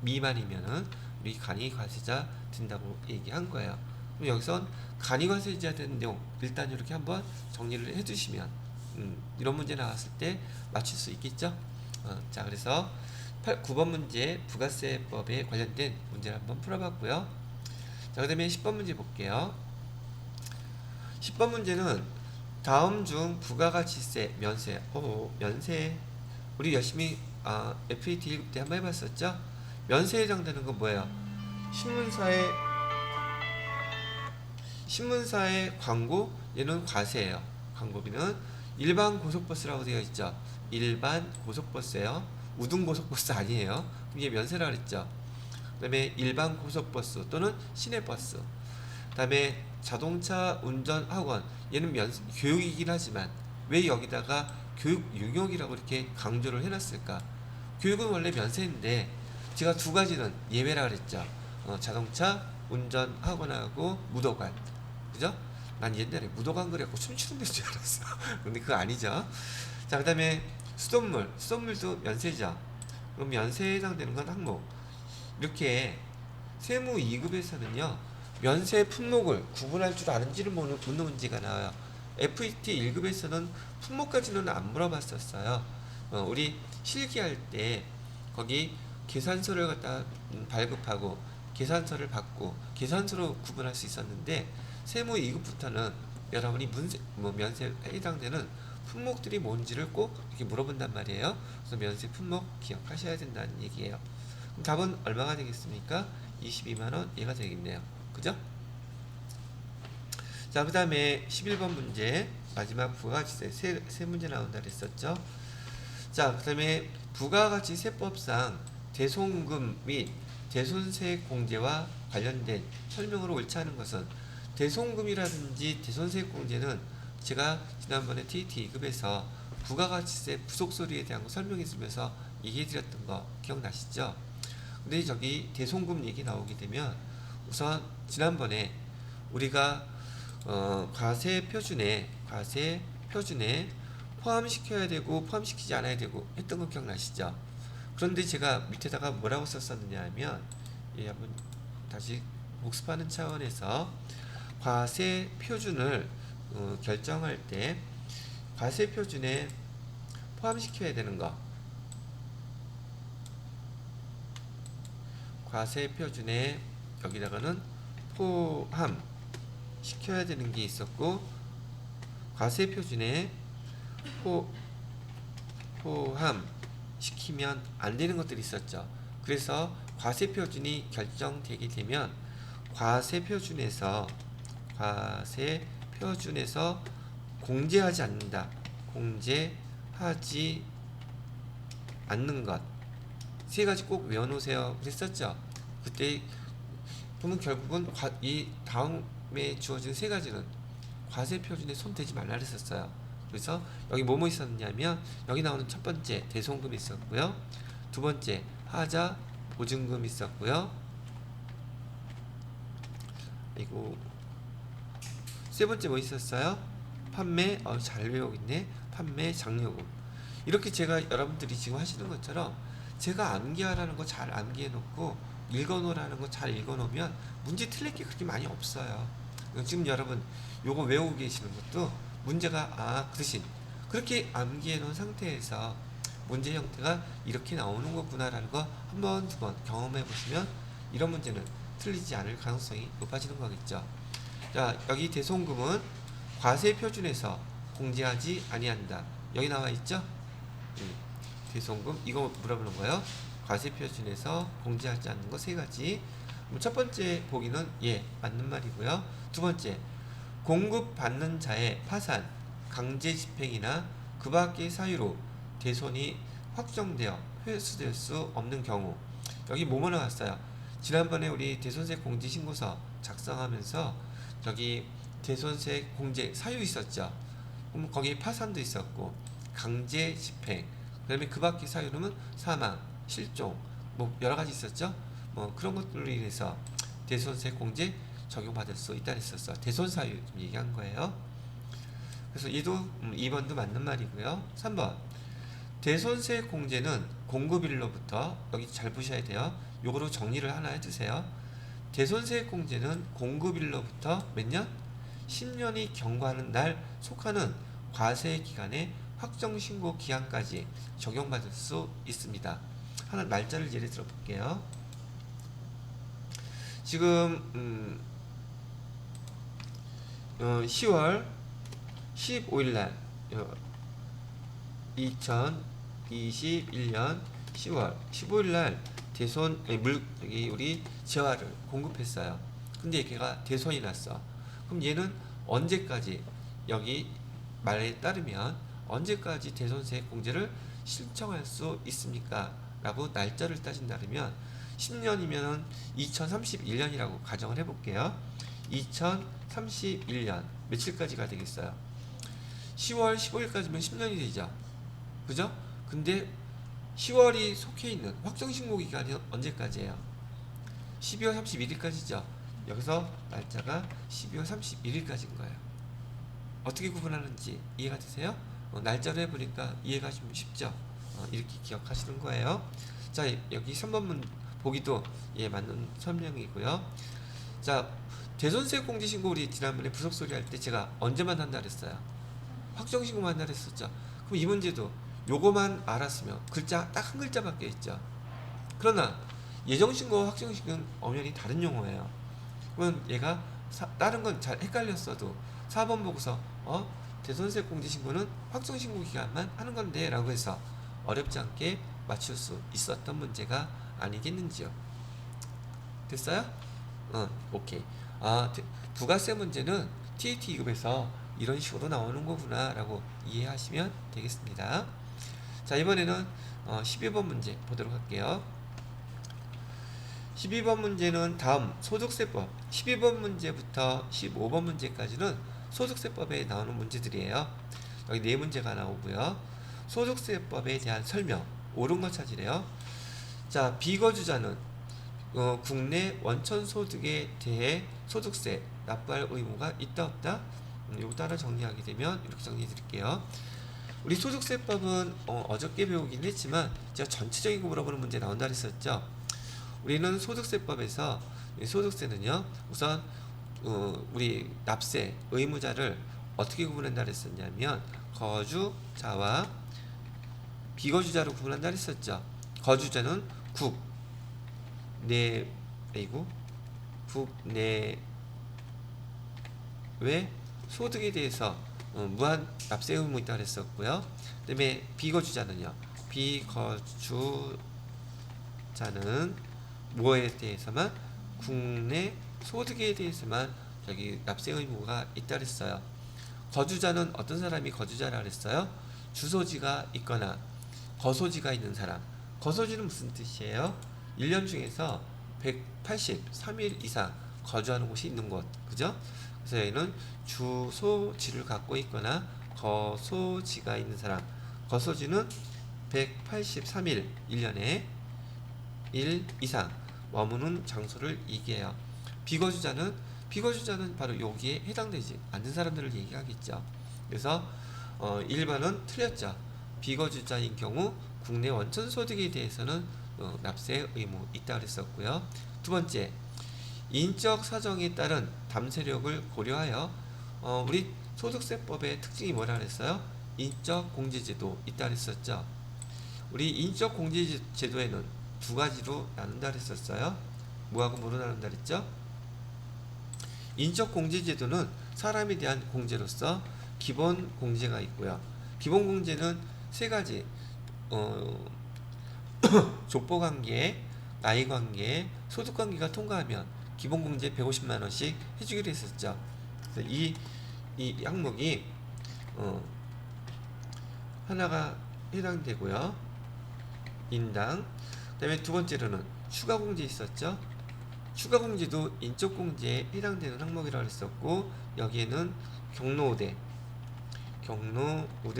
미만이면은 우리 간이과세자 된다고 얘기한 거예요. 그럼 여기선 간이과세자 된 내용 일단 이렇게 한번 정리를 해두시면 이런 문제 나왔을 때 맞출 수 있겠죠. 자, 그래서 9번 문제 부가세법에 관련된 문제를 한번 풀어봤고요. 자, 그 다음에 10번 문제 볼게요. 10번 문제는 다음 중 부가가치세 면세 면세 우리 열심히 FAT 1급 때 한번 해봤었죠. 면세에 해당되는 건 뭐예요? 신문사의 광고, 얘는 과세예요. 광고비는 일반 고속버스라고 되어 있죠. 일반 고속버스예요. 우등 고속버스 아니에요. 이게 면세라 그랬죠. 그 다음에 일반 고속버스 또는 시내버스. 그 다음에 자동차 운전학원, 얘는 교육이긴 하지만 왜 여기다가 교육 용역이라고 이렇게 강조를 해놨을까? 교육은 원래 면세인데 제가 두 가지는 예외라 그랬죠. 자동차 운전학원하고 무도관. 그죠? 난 옛날에 무도관 그래갖고 춤추는 데인 줄 알았어. 근데 그거 아니죠. 자, 그 다음에 수돗물. 수돗물도 면세죠. 그럼 면세에 해당되는 건 항목. 이렇게 세무 2급에서는요, 면세 품목을 구분할 줄 아는지를 묻는 문제가 나와요. FET 1급에서는 품목까지는 안 물어봤었어요. 우리 실기할 때 거기 계산서를 갖다 발급하고 계산서를 받고 계산서로 구분할 수 있었는데, 세무 2급부터는 여러분이 면세에 해당되는 품목들이 뭔지를 꼭 이렇게 물어본단 말이에요. 그래서 면세 품목 기억하셔야 된다는 얘기예요. 그럼 답은 얼마가 되겠습니까? 22만원 얘가 되겠네요. 그죠? 자, 그 다음에 11번 문제 마지막 부가가치세 세 문제 나온다 그랬었죠. 자, 그 다음에 부가가치세법상 대손금 및 대손세 공제와 관련된 설명으로 옳지 않은 것은, 대손금이라든지 대손세 공제는 제가 지난번에 TET 2급에서 부가가치세 부속소리에 대한 거 설명해주면서 얘기해드렸던 거 기억나시죠? 근데 저기 대손금 얘기 나오게 되면 우선 지난번에 우리가 과세 표준에 포함시켜야 되고 포함시키지 않아야 되고 했던 거 기억나시죠? 그런데 제가 밑에다가 뭐라고 썼었느냐 하면, 한번 다시 복습하는 차원에서 과세 표준을 결정할 때 과세 표준에 포함시켜야 되는 거, 과세 표준에 여기다가는 포함시켜야 되는 게 있었고, 과세 표준에 포함시키면 안 되는 것들이 있었죠. 그래서 과세 표준이 결정되게 되면 과세 표준에서 공제하지 않는다. 공제하지 않는 것. 세 가지 꼭 외워놓으세요. 그랬었죠. 그때 보면 결국은 이 다음에 주어진 세 가지는 과세 표준에 손 대지 말라 그랬었어요. 그래서 여기 뭐뭐 있었냐면, 여기 나오는 첫 번째 대손금 있었고요. 두 번째 하자 보증금 있었고요. 그리고 세 번째 뭐 있었어요? 판매, 잘 외우고 있네. 판매 장려금. 이렇게 제가 여러분들이 지금 하시는 것처럼 제가 암기하라는 거 잘 암기해 놓고 읽어놓으라는 거 잘 읽어놓으면 문제 틀릴 게 그렇게 많이 없어요. 지금 여러분 요거 외우고 계시는 것도 문제가 그 대신 그렇게 암기해 놓은 상태에서 문제 형태가 이렇게 나오는 거구나라는 거 한 번, 두 번 경험해 보시면 이런 문제는 틀리지 않을 가능성이 높아지는 거겠죠. 자, 여기 대손금은 과세 표준에서 공제하지 아니한다. 여기 나와 있죠? 대손금 이거 물어보는 거예요. 과세 표준에서 공제하지 않는 거 세 가지. 첫 번째 보기는 맞는 말이고요. 두 번째, 공급받는 자의 파산, 강제 집행이나 그 밖의 사유로 대손이 확정되어 회수될 수 없는 경우. 여기 뭐뭐 나왔어요? 지난번에 우리 대손세 공제신고서 작성하면서 저기 대손세 공제 사유 있었죠. 그럼 거기 파산도 있었고 강제 집행, 그 다음에 그 밖의 사유로는 사망, 실종, 뭐 여러 가지 있었죠. 뭐 그런 것들로 인해서 대손세 공제 적용받을 수 있다 했었어. 대손 사유 좀 얘기한 거예요. 그래서 얘도 2번도 맞는 말이고요. 3번, 대손세 공제는 공급일로부터, 여기 잘 보셔야 돼요. 요거로 정리를 하나 해주세요. 대손세 공제는 공급일로부터 몇 년? 10년이 경과하는 날 속하는 과세 기간의 확정신고 기한까지 적용받을 수 있습니다. 하나 날짜를 예를 들어 볼게요. 지금 10월 15일 날 2021년 10월 15일 날 대손 여기 우리 재화를 공급했어요. 근데 걔가 대손이 났어. 그럼 얘는 언제까지, 여기 말에 따르면 언제까지 대손세 공제를 신청할 수 있습니까? 라고 날짜를 따진다면 10년이면 2031년이라고 가정을 해볼게요. 2031년 며칠까지가 되겠어요? 10월 15일까지면 10년이 되죠. 그죠? 근데 10월이 속해 있는 확정신고 기간이 언제까지예요? 12월 31일까지죠. 여기서 날짜가 12월 31일까지인 거예요. 어떻게 구분하는지 이해가 되세요? 날짜로 해보니까 이해가 좀 쉽죠? 이렇게 기억하시는 거예요. 자, 여기 3번 보기도 맞는 설명이고요. 자, 대손세 공제신고 우리 지난번에 부속소리 할 때 제가 언제만 한다 그랬어요? 확정신고만 한다 그랬었죠. 그럼 이 문제도 요거만 알았으면 글자 딱 한 글자 밖에 있죠. 그러나 예정신고와 확정신고는 엄연히 다른 용어예요. 그러면 얘가 다른 건 잘 헷갈렸어도 4번 보고서 대손세 공제신고는 확정신고 기간만 하는 건데 라고 해서 어렵지 않게 맞출 수 있었던 문제가 아니겠는지요. 됐어요? 오케이. 부가세 문제는 TET 2급에서 이런 식으로 나오는 거구나 라고 이해하시면 되겠습니다. 자, 이번에는 12번 문제 보도록 할게요. 12번 문제는 다음 소득세법 12번 문제부터 15번 문제까지는 소득세법에 나오는 문제들이에요. 여기 4문제가 나오고요. 소득세법에 대한 설명 옳은 거 찾으래요. 자, 비거주자는 국내 원천 소득에 대해 소득세 납부할 의무가 있다 없다? 요거 따라 정리하게 되면 이렇게 정리해 드릴게요. 우리 소득세법은 어저께 배우긴 했지만 제가 전체적인 거 물어보는 문제 나온다 그랬었죠. 우리는 소득세법에서 소득세는요 우선 우리 납세 의무자를 어떻게 구분한다 그랬었냐면 거주자와 비거주자로 구분한다 그랬었죠. 거주자는 국내외 소득에 대해서 무한 납세 의무 있다 그랬었고요. 그 다음에 비거주자는요. 비거주자는 뭐에 대해서만 국내 소득에 대해서만 저기 납세 의무가 있다 그랬어요. 거주자는 어떤 사람이 거주자라 그랬어요? 주소지가 있거나 거소지가 있는 사람. 거소지는 무슨 뜻이에요? 1년 중에서 183일 이상 거주하는 곳이 있는 곳. 그죠? 그래서 여기는 주소지를 갖고 있거나 거소지가 있는 사람. 거소지는 183일 1년에 1 이상 머무는 장소를 얘기해요. 비거주자는 바로 여기에 해당되지 않는 사람들을 얘기하겠죠. 그래서 1번은 틀렸죠. 비거주자인 경우 국내 원천 소득에 대해서는 납세 의무 있다 그랬었고요. 두 번째, 인적 사정에 따른 담세력을 고려하여 우리 소득세법의 특징이 뭐라 그랬어요? 인적 공제제도 있다 그랬었죠. 우리 인적 공제제도에는 두 가지로 나눈다 그랬었어요. 뭐하고 뭐로 나눈다 그랬죠? 인적 공제제도는 사람에 대한 공제로서 기본 공제가 있고요. 기본 공제는 세 가지. 족보관계, 나이관계, 소득관계가 통과하면 기본공제 150만원씩 해주기로 했었죠. 그래서 이 항목이 하나가 해당되고요. 인당. 그 다음에 두 번째로는 추가공제 있었죠. 추가공제도 인적공제에 해당되는 항목이라고 했었고, 여기에는 경로 5대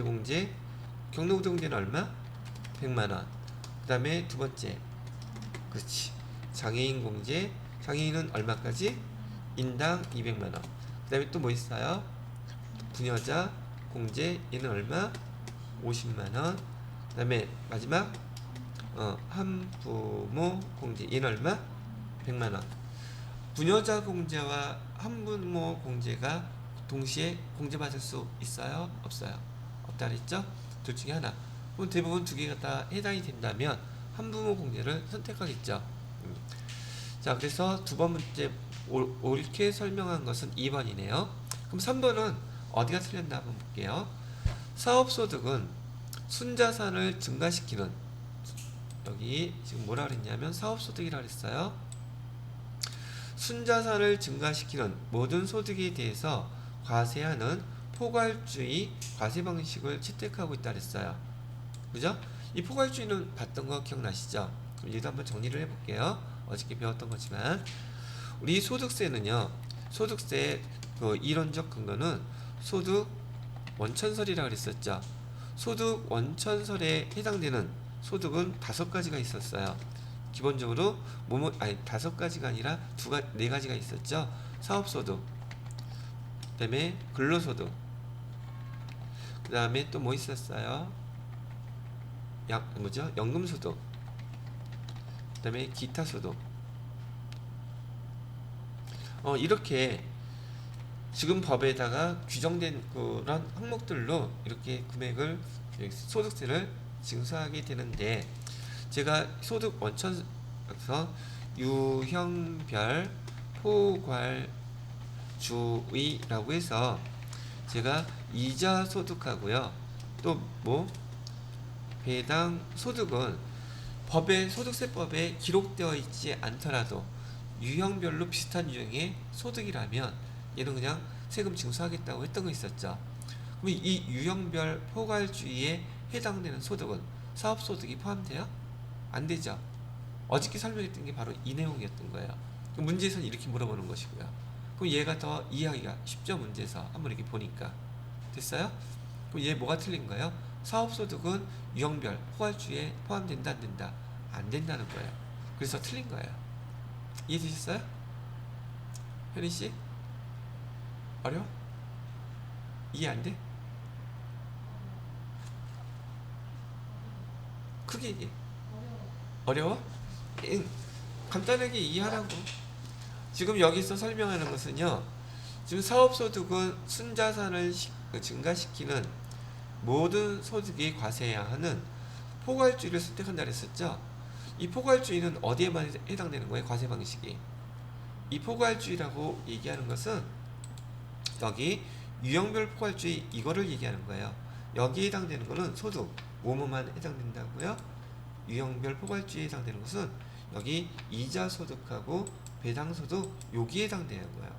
공제. 경로 5대 공제는 얼마? 100만원. 그 다음에 두 번째, 그렇지, 장애인 공제. 장애인은 얼마까지? 인당 200만원. 그 다음에 또 뭐 있어요? 부녀자 공제. 얘는 얼마? 50만원. 그 다음에 마지막 한부모 공제. 얘는 얼마? 100만원. 부녀자 공제와 한부모 공제가 동시에 공제받을 수 있어요? 없어요? 없다 그랬죠? 둘 중에 하나. 그럼 대부분 두 개가 다 해당이 된다면 한부모 공제를 선택하겠죠. 자, 그래서 두 번 문제 옳게 설명한 것은 2번이네요. 그럼 3번은 어디가 틀렸나 한번 볼게요. 사업소득은 순자산을 증가시키는, 여기 지금 뭐라 그랬냐면 사업소득이라 그랬어요. 순자산을 증가시키는 모든 소득에 대해서 과세하는 포괄주의 과세 방식을 채택하고 있다 그랬어요. 그죠? 이 포괄주의는 봤던 거 기억나시죠? 그럼 얘도 한번 정리를 해볼게요. 어저께 배웠던 거지만 우리 소득세는요, 소득세 그 이론적 근거는 소득 원천설이라고 그랬었죠. 소득 원천설에 해당되는 소득은 5가지가 있었어요. 기본적으로 뭐뭐 아니 5가지가 아니라 네 가지가 있었죠. 사업소득, 그다음에 근로소득, 그다음에 또 뭐 있었어요? 뭐죠? 연금소득, 그다음에 기타소득. 이렇게 지금 법에다가 규정된 그런 항목들로 이렇게 금액을 소득세를 징수하게 되는데, 제가 소득 원천에서 유형별 포괄주의라고 해서 제가 이자 소득하고요, 또 뭐 배당 소득은 소득세법에 기록되어 있지 않더라도 유형별로 비슷한 유형의 소득이라면 얘는 그냥 세금 징수하겠다고 했던 거 있었죠. 그럼 이 유형별 포괄주의에 해당되는 소득은 사업소득이 포함돼요? 안 되죠. 어저께 설명했던 게 바로 이 내용이었던 거예요. 문제에서는 이렇게 물어보는 것이고요. 그럼 얘가 더 이해하기가 쉽죠. 문제에서 한번 이렇게 보니까. 됐어요? 그럼 얘 뭐가 틀린 거예요? 사업소득은 유형별 포괄주의에 포함된다 안 된다? 안 된다는 거예요. 그래서 틀린 거예요. 이해되셨어요? 현희씨? 어려워? 이해 안 돼? 크게 얘기해. 어려워? 응. 간단하게 이해하라고. 지금 여기서 설명하는 것은요, 지금 사업소득은 순자산을 증가시키는 모든 소득이 과세해야 하는 포괄주의를 선택한다 그랬었죠. 이 포괄주의는 어디에만 해당되는 거예요? 과세 방식이. 이 포괄주의라고 얘기하는 것은 여기 유형별 포괄주의 이거를 얘기하는 거예요. 여기에 해당되는 거는 소득 뭐뭐만 해당된다고요. 유형별 포괄주의에 해당되는 것은 여기 이자 소득하고 배당 소득 여기에 해당되는 거예요.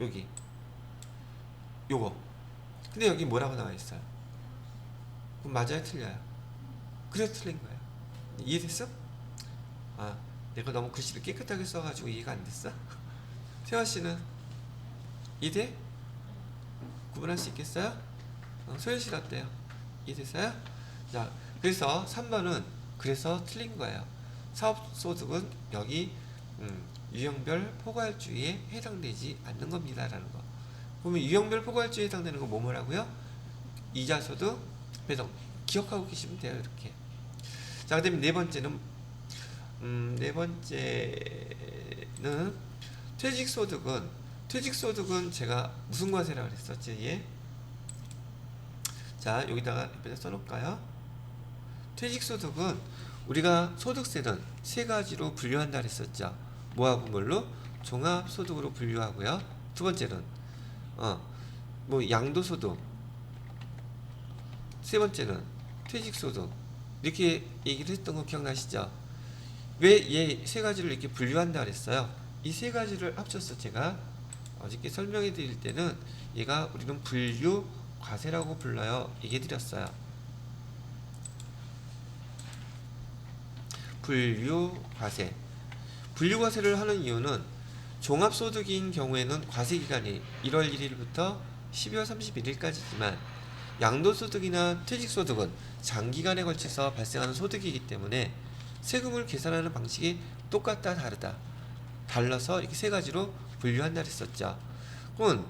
여기 요거. 근데 여기 뭐라고 나와 있어요? 그럼 맞아요, 틀려요? 그래서 틀린 거예요. 이해됐어? 아, 내가 너무 글씨를 깨끗하게 써가지고 이해가 안 됐어? 세화 씨는 이해돼? 구분할 수 있겠어요? 소연 씨는 어때요? 이해됐어요? 자, 그래서 3번은 그래서 틀린 거예요. 사업소득은 여기 유형별 포괄주의에 해당되지 않는 겁니다 라는 거. 그러면 유형별 포괄주의에 해당되는 건 뭐라고요? 이자소득, 배당. 기억하고 계시면 돼요. 이렇게. 자, 그 다음에 네 번째는 퇴직소득은 제가 무슨 과세라고 그랬었지? 얘? 자, 여기다가 옆에다 써놓을까요? 퇴직소득은 우리가 소득세는 세 가지로 분류한다 그랬었죠. 뭐하고 뭘로? 종합소득으로 분류하고요. 두 번째는 뭐 양도소득, 세 번째는 퇴직소득, 이렇게 얘기를 했던 거 기억나시죠? 왜 얘 세 가지를 이렇게 분류한다 그랬어요? 이 세 가지를 합쳐서 제가 어저께 설명해 드릴 때는 얘가 우리는 분류 과세라고 불러요. 얘기해 드렸어요. 분류과세. 분류과세를 하는 이유는 종합소득인 경우에는 과세기간이 1월 1일부터 12월 31일까지지만 양도소득이나 퇴직소득은 장기간에 걸쳐서 발생하는 소득이기 때문에 세금을 계산하는 방식이 똑같다 다르다 달라서 이렇게 세 가지로 분류한다 했었죠. 그럼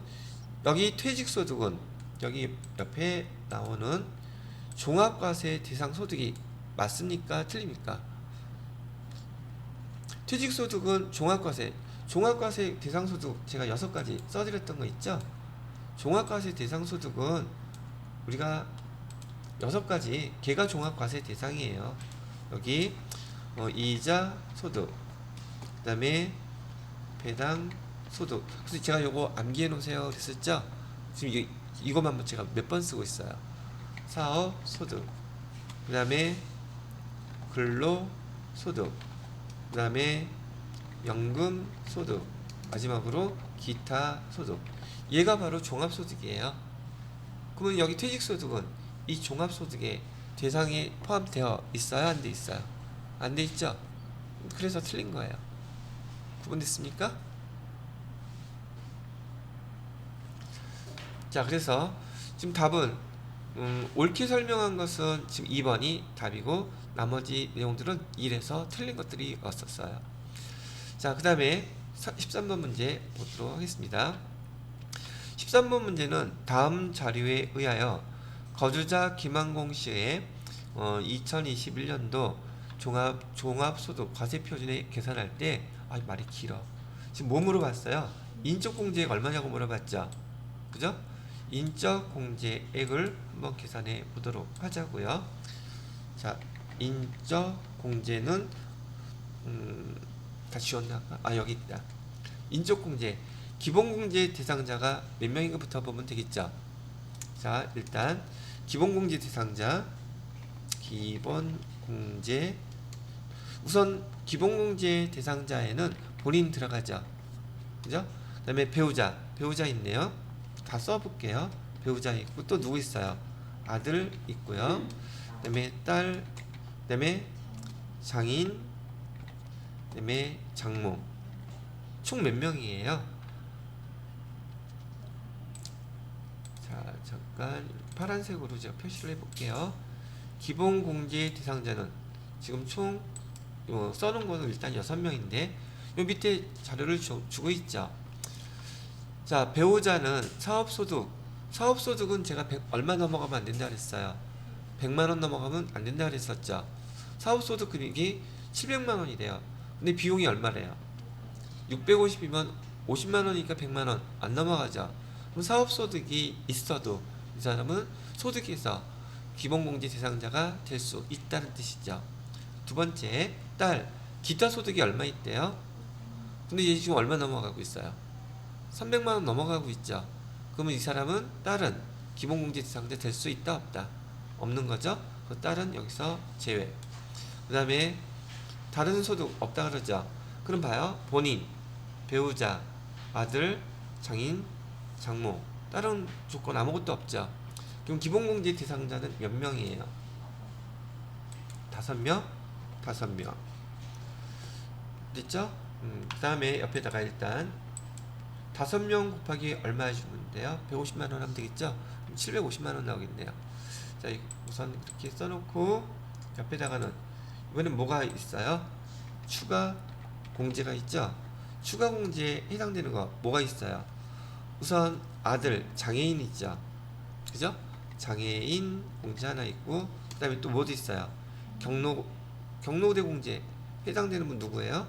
여기 퇴직소득은 여기 옆에 나오는 종합과세 대상 소득이 맞습니까? 틀립니까? 퇴직소득은 종합과세 대상소득 제가 6가지 써드렸던 거 있죠? 종합과세 대상소득은 우리가 6가지 걔가 종합과세 대상이에요. 여기 이자 소득, 그 다음에 배당 소득. 그래서 제가 요거 암기해 놓으세요 그랬었죠? 지금 이것만 제가 몇 번 쓰고 있어요. 사업 소득, 그 다음에 근로 소득, 그 다음에 연금 소득, 마지막으로 기타 소득. 얘가 바로 종합소득이에요. 그러면 여기 퇴직소득은 이 종합소득의 대상에 포함되어 있어요? 안 돼 있어요? 안 돼 있죠? 그래서 틀린 거예요. 구분됐습니까? 자, 그래서 지금 답은 옳게 설명한 것은 지금 2번이 답이고 나머지 내용들은 1에서 틀린 것들이 없었어요. 자, 그 다음에 13번 문제 보도록 하겠습니다. 13번 문제는 다음 자료에 의하여 거주자 김한공 씨의 2021년도 종합소득 과세표준에 계산할 때 말이 길어. 지금 뭐 물어봤어요? 인적공제액 얼마냐고 물어봤죠? 그죠? 인적공제액을 한번 계산해 보도록 하자고요. 자, 인적공제는 다 지웠나? 여기 있다. 인적공제 기본공제 대상자가 몇 명인가부터 보면 되겠죠. 자, 일단 기본공제 대상자 기본공제 우선 기본공제 대상자에는 본인 들어가죠. 그죠? 그 다음에 배우자 있네요. 다 써볼게요. 배우자 있고 또 누구 있어요? 아들 있고요. 그 다음에 딸, 그 다음에 장인, 그 다음에 장모. 총 몇 명이에요? 자, 잠깐 파란색으로 제가 표시를 해볼게요. 기본공제 대상자는 지금 총 써놓은 거는 일단 6명인데 요 밑에 자료를 주고 있죠. 자, 배우자는 사업소득은 제가 얼마 넘어가면 안 된다 그랬어요. 100만원 넘어가면 안 된다 그랬었죠. 사업소득 금액이 700만원이 돼요. 근데 비용이 얼마래요? 650이면 50만원이니까 100만원 안 넘어가죠. 그럼 사업소득이 있어도 이 사람은 소득에서 기본공제 대상자가 될 수 있다는 뜻이죠. 두 번째, 딸 기타 소득이 얼마 있대요? 근데 얘 지금 얼마 넘어가고 있어요? 300만원 넘어가고 있죠. 그러면 이 사람은 딸은 기본공제 대상자 될 수 있다 없다? 없는 거죠. 그 딸은 여기서 제외. 그 다음에 다른 소득 없다 그러죠. 그럼 봐요. 본인, 배우자, 아들, 장인, 장모. 다른 조건 아무것도 없죠. 그럼 기본공제 대상자는 몇 명이에요? 5명? 5명. 됐죠? 그 다음에 옆에다가 일단 5명 곱하기 얼마 해주면 돼요? 150만원 하면 되겠죠? 750만원 나오겠네요. 자, 우선 이렇게 써놓고 옆에다가는 이번엔 뭐가 있어요? 추가 공제가 있죠? 추가 공제에 해당되는 거 뭐가 있어요? 우선 아들 장애인 있죠? 그죠? 장애인 공제 하나 있고 그 다음에 또 뭐도 있어요? 경로대 공제 해당되는 분 누구예요?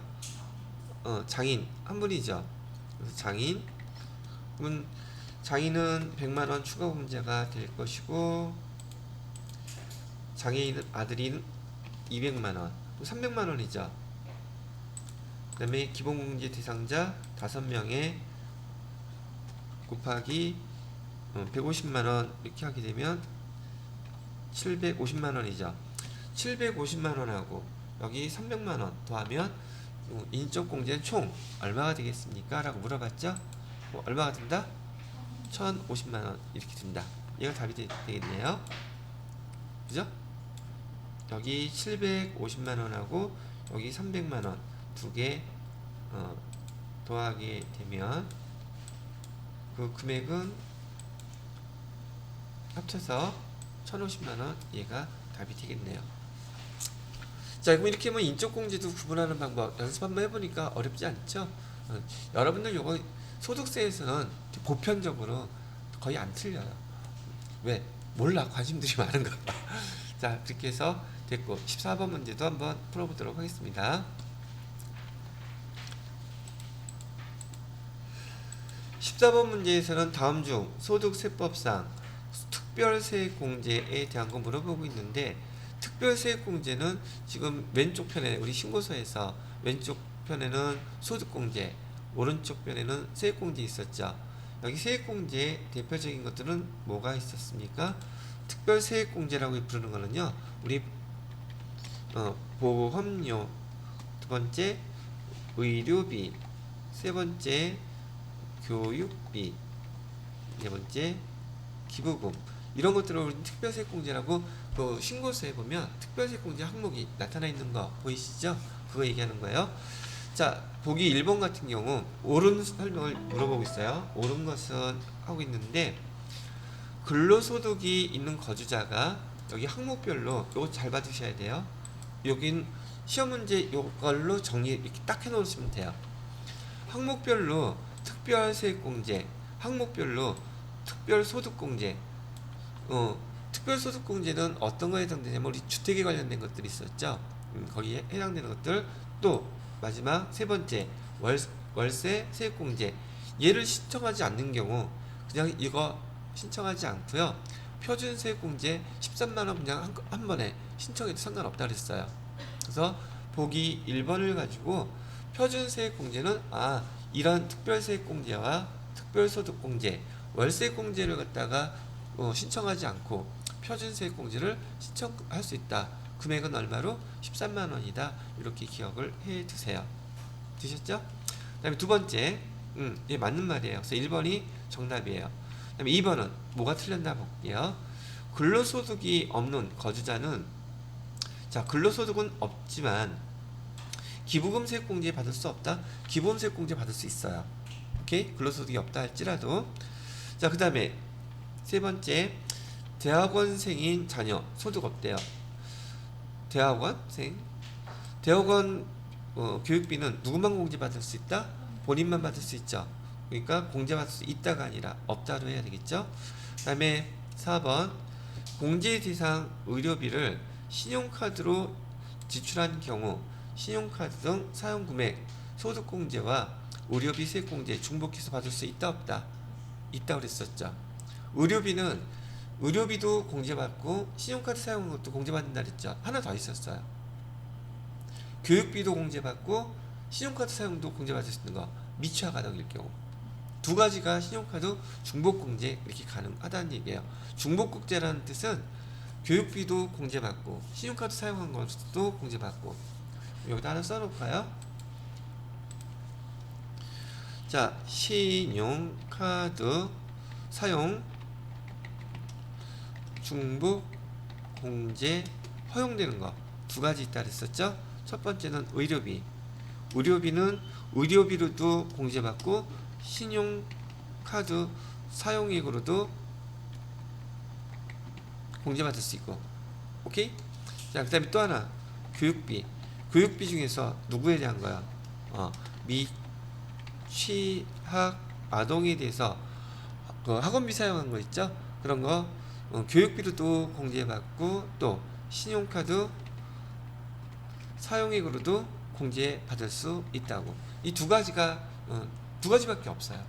장인 한 분이죠. 그래서 장인 그러면 장인은 100만원 추가 공제가 될 것이고 장애인 아들인 200만원 300만원이죠. 그 다음에 기본공제 대상자 5명에 곱하기 150만원 이렇게 하게 되면 750만원이죠. 750만원하고 여기 300만원 더하면 인적공제는 총 얼마가 되겠습니까? 라고 물어봤죠. 얼마가 된다? 1050만원 이렇게 된다. 얘가 답이 되겠네요. 그죠? 여기 750만원하고 여기 300만원 두 개 더하게 되면 그 금액은 합쳐서 1050만원 얘가 답이 되겠네요. 자, 그럼 이렇게 하면 인적공제도 구분하는 방법 연습 한번 해보니까 어렵지 않죠? 여러분들 요거 소득세에서는 보편적으로 거의 안 틀려요. 왜? 몰라. 관심들이 많은가 봐. 자, 그렇게 해서 됐고 14번 문제도 한번 풀어보도록 하겠습니다. 14번 문제에서는 다음 중 소득세법상 특별세액공제에 대한 거 물어보고 있는데 특별세액공제는 지금 왼쪽 편에 우리 신고서에서 왼쪽 편에는 소득공제 오른쪽 편에는 세액공제 있었죠. 여기 세액공제의 대표적인 것들은 뭐가 있었습니까? 특별세액공제라고 부르는 거는요 우리 보험료, 두 번째 의료비, 세 번째 교육비, 네 번째 기부금 이런 것들을 우리 특별세액공제라고 그 신고서에 보면 특별세액공제 항목이 나타나 있는 거 보이시죠? 그거 얘기하는 거예요. 자, 보기 1번 같은 경우 옳은 설명을 물어보고 있어요. 옳은 것은 하고 있는데 근로소득이 있는 거주자가 여기 항목별로 요거 잘 받으셔야 돼요. 여긴 시험 문제 이걸로 정리 이렇게 딱 해놓으시면 돼요. 항목별로 특별세액공제, 항목별로 특별소득공제. 특별소득공제는 어떤 거에 해당되냐면 우리 주택에 관련된 것들이 있었죠. 거기에 해당되는 것들. 또 마지막 세 번째 월세 세액공제. 얘를 신청하지 않는 경우 그냥 이거 신청하지 않고요. 표준세액공제 13만원 그냥 한 번에 신청해도 상관없다 그랬어요. 그래서 보기 1번을 가지고 표준세액공제는 이런 특별세액공제와 특별소득공제, 월세공제를 갖다가 신청하지 않고 표준세액공제를 신청할 수 있다. 금액은 얼마로? 13만원이다. 이렇게 기억을 해 두세요. 되셨죠? 그 다음에 두 번째, 예, 맞는 말이에요. 그래서 1번이 정답이에요. 그 다음에 2번은 뭐가 틀렸나 볼게요. 근로소득이 없는 거주자는, 자, 근로소득은 없지만 기부금세액공제 받을 수 없다? 기부금세액공제 받을 수 있어요. 오케이? 근로소득이 없다 할지라도. 자, 그 다음에 세 번째, 대학원생인 자녀 소득 없대요. 대학원 교육비는 누구만 공제받을 수 있다? 본인만 받을 수 있죠. 그러니까 공제받을 수 있다가 아니라 없다로 해야 되겠죠. 그 다음에 4번, 공제 대상 의료비를 신용카드로 지출한 경우 신용카드 등 사용금액 소득공제와 의료비 세액공제 중복해서 받을 수 있다 없다? 있다고 그랬었죠. 의료비도 공제받고 신용카드 사용한 것도 공제받는다 그랬죠. 하나 더 있었어요. 교육비도 공제받고 신용카드 사용도 공제받을 수 있는 거, 미취학 아동일 경우 두 가지가 신용카드 중복공제 이렇게 가능하다는 얘기예요. 중복공제라는 뜻은 교육비도 공제받고 신용카드 사용한 것도 공제받고. 여기다 하나 써놓을까요? 자, 신용카드 사용 중복 공제 허용되는 거 두 가지 있다 그랬었죠. 첫 번째는 의료비는 의료비로도 공제받고 신용카드 사용액으로도 공제받을 수 있고. 오케이? 자, 그 다음에 또 하나, 교육비 중에서 누구에 대한 거야? 미취학 아동에 대해서 그 학원비 사용한 거 있죠? 그런 거 교육비로도 공제받고 또 신용카드 사용액으로도 공제받을 수 있다고. 이 두 가지가 두 가지밖에 없어요.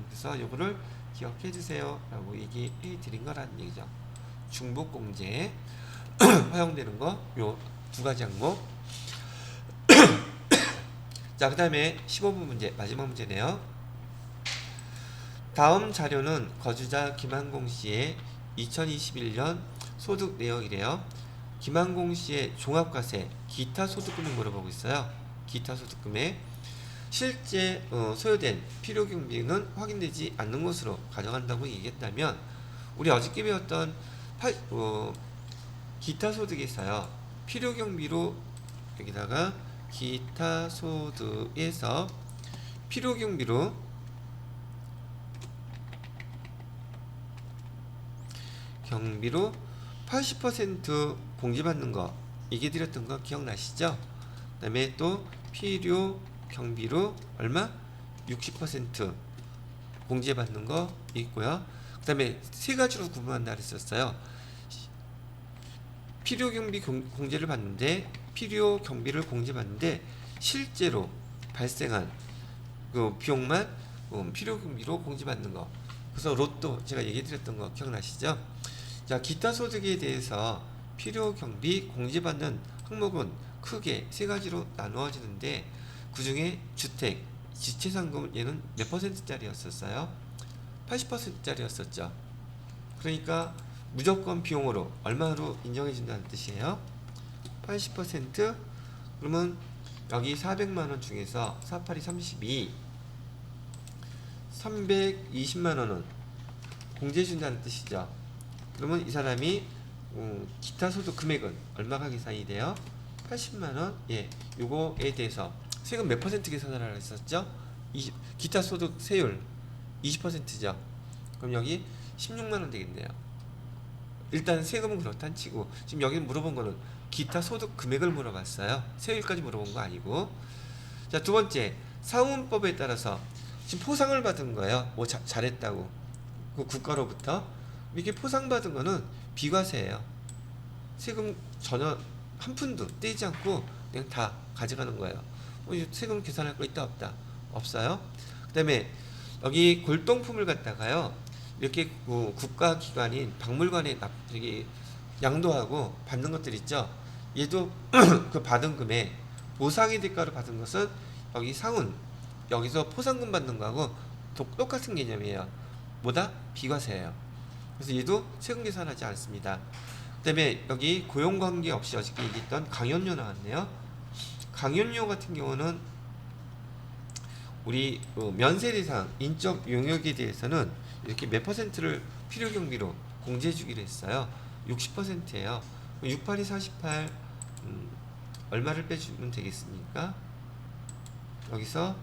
그래서 요거를 기억해 주세요 라고 얘기해 드린 거라는 얘기죠. 중복공제 허용되는 거 요 두 가지 항목. 자, 그 다음에 15번 문제, 마지막 문제네요. 다음 자료는 거주자 김한공 씨의 2021년 소득 내역이래요. 김한공 씨의 종합과세, 기타 소득금을 물어보고 있어요. 기타 소득금에 실제 소요된 필요경비는 확인되지 않는 것으로 가정한다고 얘기했다면, 우리 어저께 배웠던 기타 소득에서요, 필요경비로 여기다가 기타 소득에서 필요경비로 80% 공제받는 거 얘기 드렸던 거 기억나시죠? 그 다음에 또 필요 경비로 얼마? 60% 공제받는 거 있고요. 그 다음에 세 가지로 구분한다 그랬었어요. 필요 경비 공제를 받는데, 필요 경비를 공제받는데 실제로 발생한 그 비용만 필요 경비로 공제받는 거. 그래서 로또 제가 얘기 드렸던 거 기억나시죠? 자, 기타 소득에 대해서 필요 경비 공제받는 항목은 크게 세 가지로 나누어지는데, 그 중에 주택, 지체상금 얘는 몇 %짜리였었어요? 80%짜리였었죠. 그러니까 무조건 비용으로 얼마로 인정해 준다는 뜻이에요. 80%. 그러면 여기 400만원 중에서 482 32 320만원은 공제해 준다는 뜻이죠. 그러면 이 사람이 기타 소득 금액은 얼마가 계산이 돼요? 80만원. 예, 요거에 대해서 세금 몇 % 계산하라고 했었죠? 기타 소득 세율 20%죠. 그럼 여기 16만원 되겠네요. 일단 세금은 그렇단 치고 지금 여기 물어본 거는 기타 소득 금액을 물어봤어요. 세율까지 물어본 거 아니고. 자, 두 번째 상훈법에 따라서 지금 포상을 받은 거예요. 뭐 잘했다고 그 국가로부터 이렇게 포상받은 거는 비과세예요. 세금 전혀 한 푼도 떼지 않고 그냥 다 가져가는 거예요. 세금 계산할 거 있다 없다? 없어요. 그 다음에 여기 골동품을 갖다가요 이렇게 국가기관인 박물관에 여기 양도하고 받는 것들 있죠. 얘도 그 받은 금액 보상의 대가로 받은 것은 여기 상훈 여기서 포상금 받는 거하고 똑같은 개념이에요. 뭐다? 비과세예요. 그래서 얘도 세금 계산하지 않습니다. 그 다음에 여기 고용관계 없이 어저께 얘기했던 강연료 나왔네요. 강연료 같은 경우는 우리 면세 대상 인적 용역에 대해서는 이렇게 몇 퍼센트를 필요 경비로 공제해 주기로 했어요. 60%예요. 682 48 얼마를 빼주면 되겠습니까? 여기서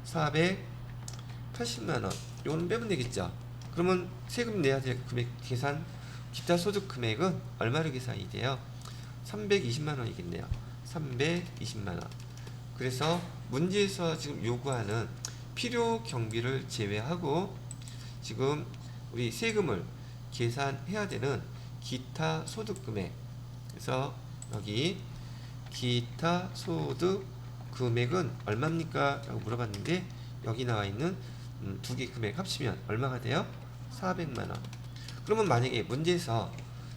480만 원. 이거는 빼면 되겠죠. 그러면 세금 내야 될 금액 계산 기타 소득 금액은 얼마로 계산이 돼요? 320만 원이겠네요. 320만 원. 그래서 문제에서 지금 요구하는 필요 경비를 제외하고 지금 우리 세금을 계산해야 되는 기타 소득 금액. 그래서 여기 기타 소득 금액은 얼마입니까? 라고 물어봤는데 여기 나와 있는 두 개 금액 합치면 얼마가 돼요? 400만 원. 그러면 만약에 문제에서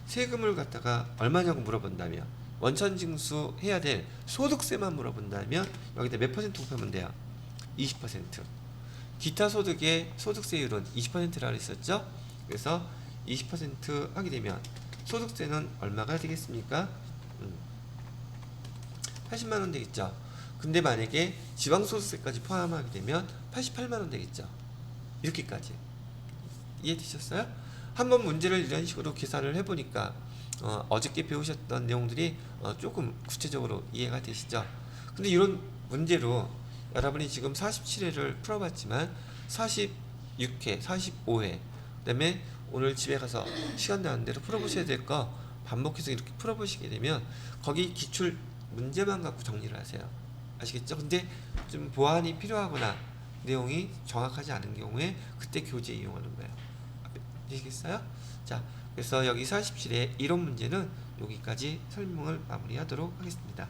세금을 갖다가 얼마냐고 물어본다면 원천징수 해야 될 소득세만 물어본다면 여기다 몇 퍼센트 곱하면 돼요? 20%. 기타 소득의 소득세율은 20%라고 했었죠? 그래서 20% 하게 되면 소득세는 얼마가 되겠습니까? 80만 원 되겠죠? 근데 만약에 지방소득세까지 포함하게 되면 88만 원 되겠죠? 이렇게까지. 이해되셨어요? 한번 문제를 이런 식으로 계산을 해보니까 어저께 배우셨던 내용들이 조금 구체적으로 이해가 되시죠? 근데 이런 문제로 여러분이 지금 47회를 풀어봤지만 46회, 45회 그 다음에 오늘 집에 가서 시간 나는 대로 풀어보셔야 될 거 반복해서 이렇게 풀어보시게 되면 거기 기출 문제만 갖고 정리를 하세요. 아시겠죠? 근데 좀 보완이 필요하거나 내용이 정확하지 않은 경우에 그때 교재 이용하는 거예요. 아시겠어요? 자, 그래서 여기 47의 이론 문제는 여기까지 설명을 마무리하도록 하겠습니다.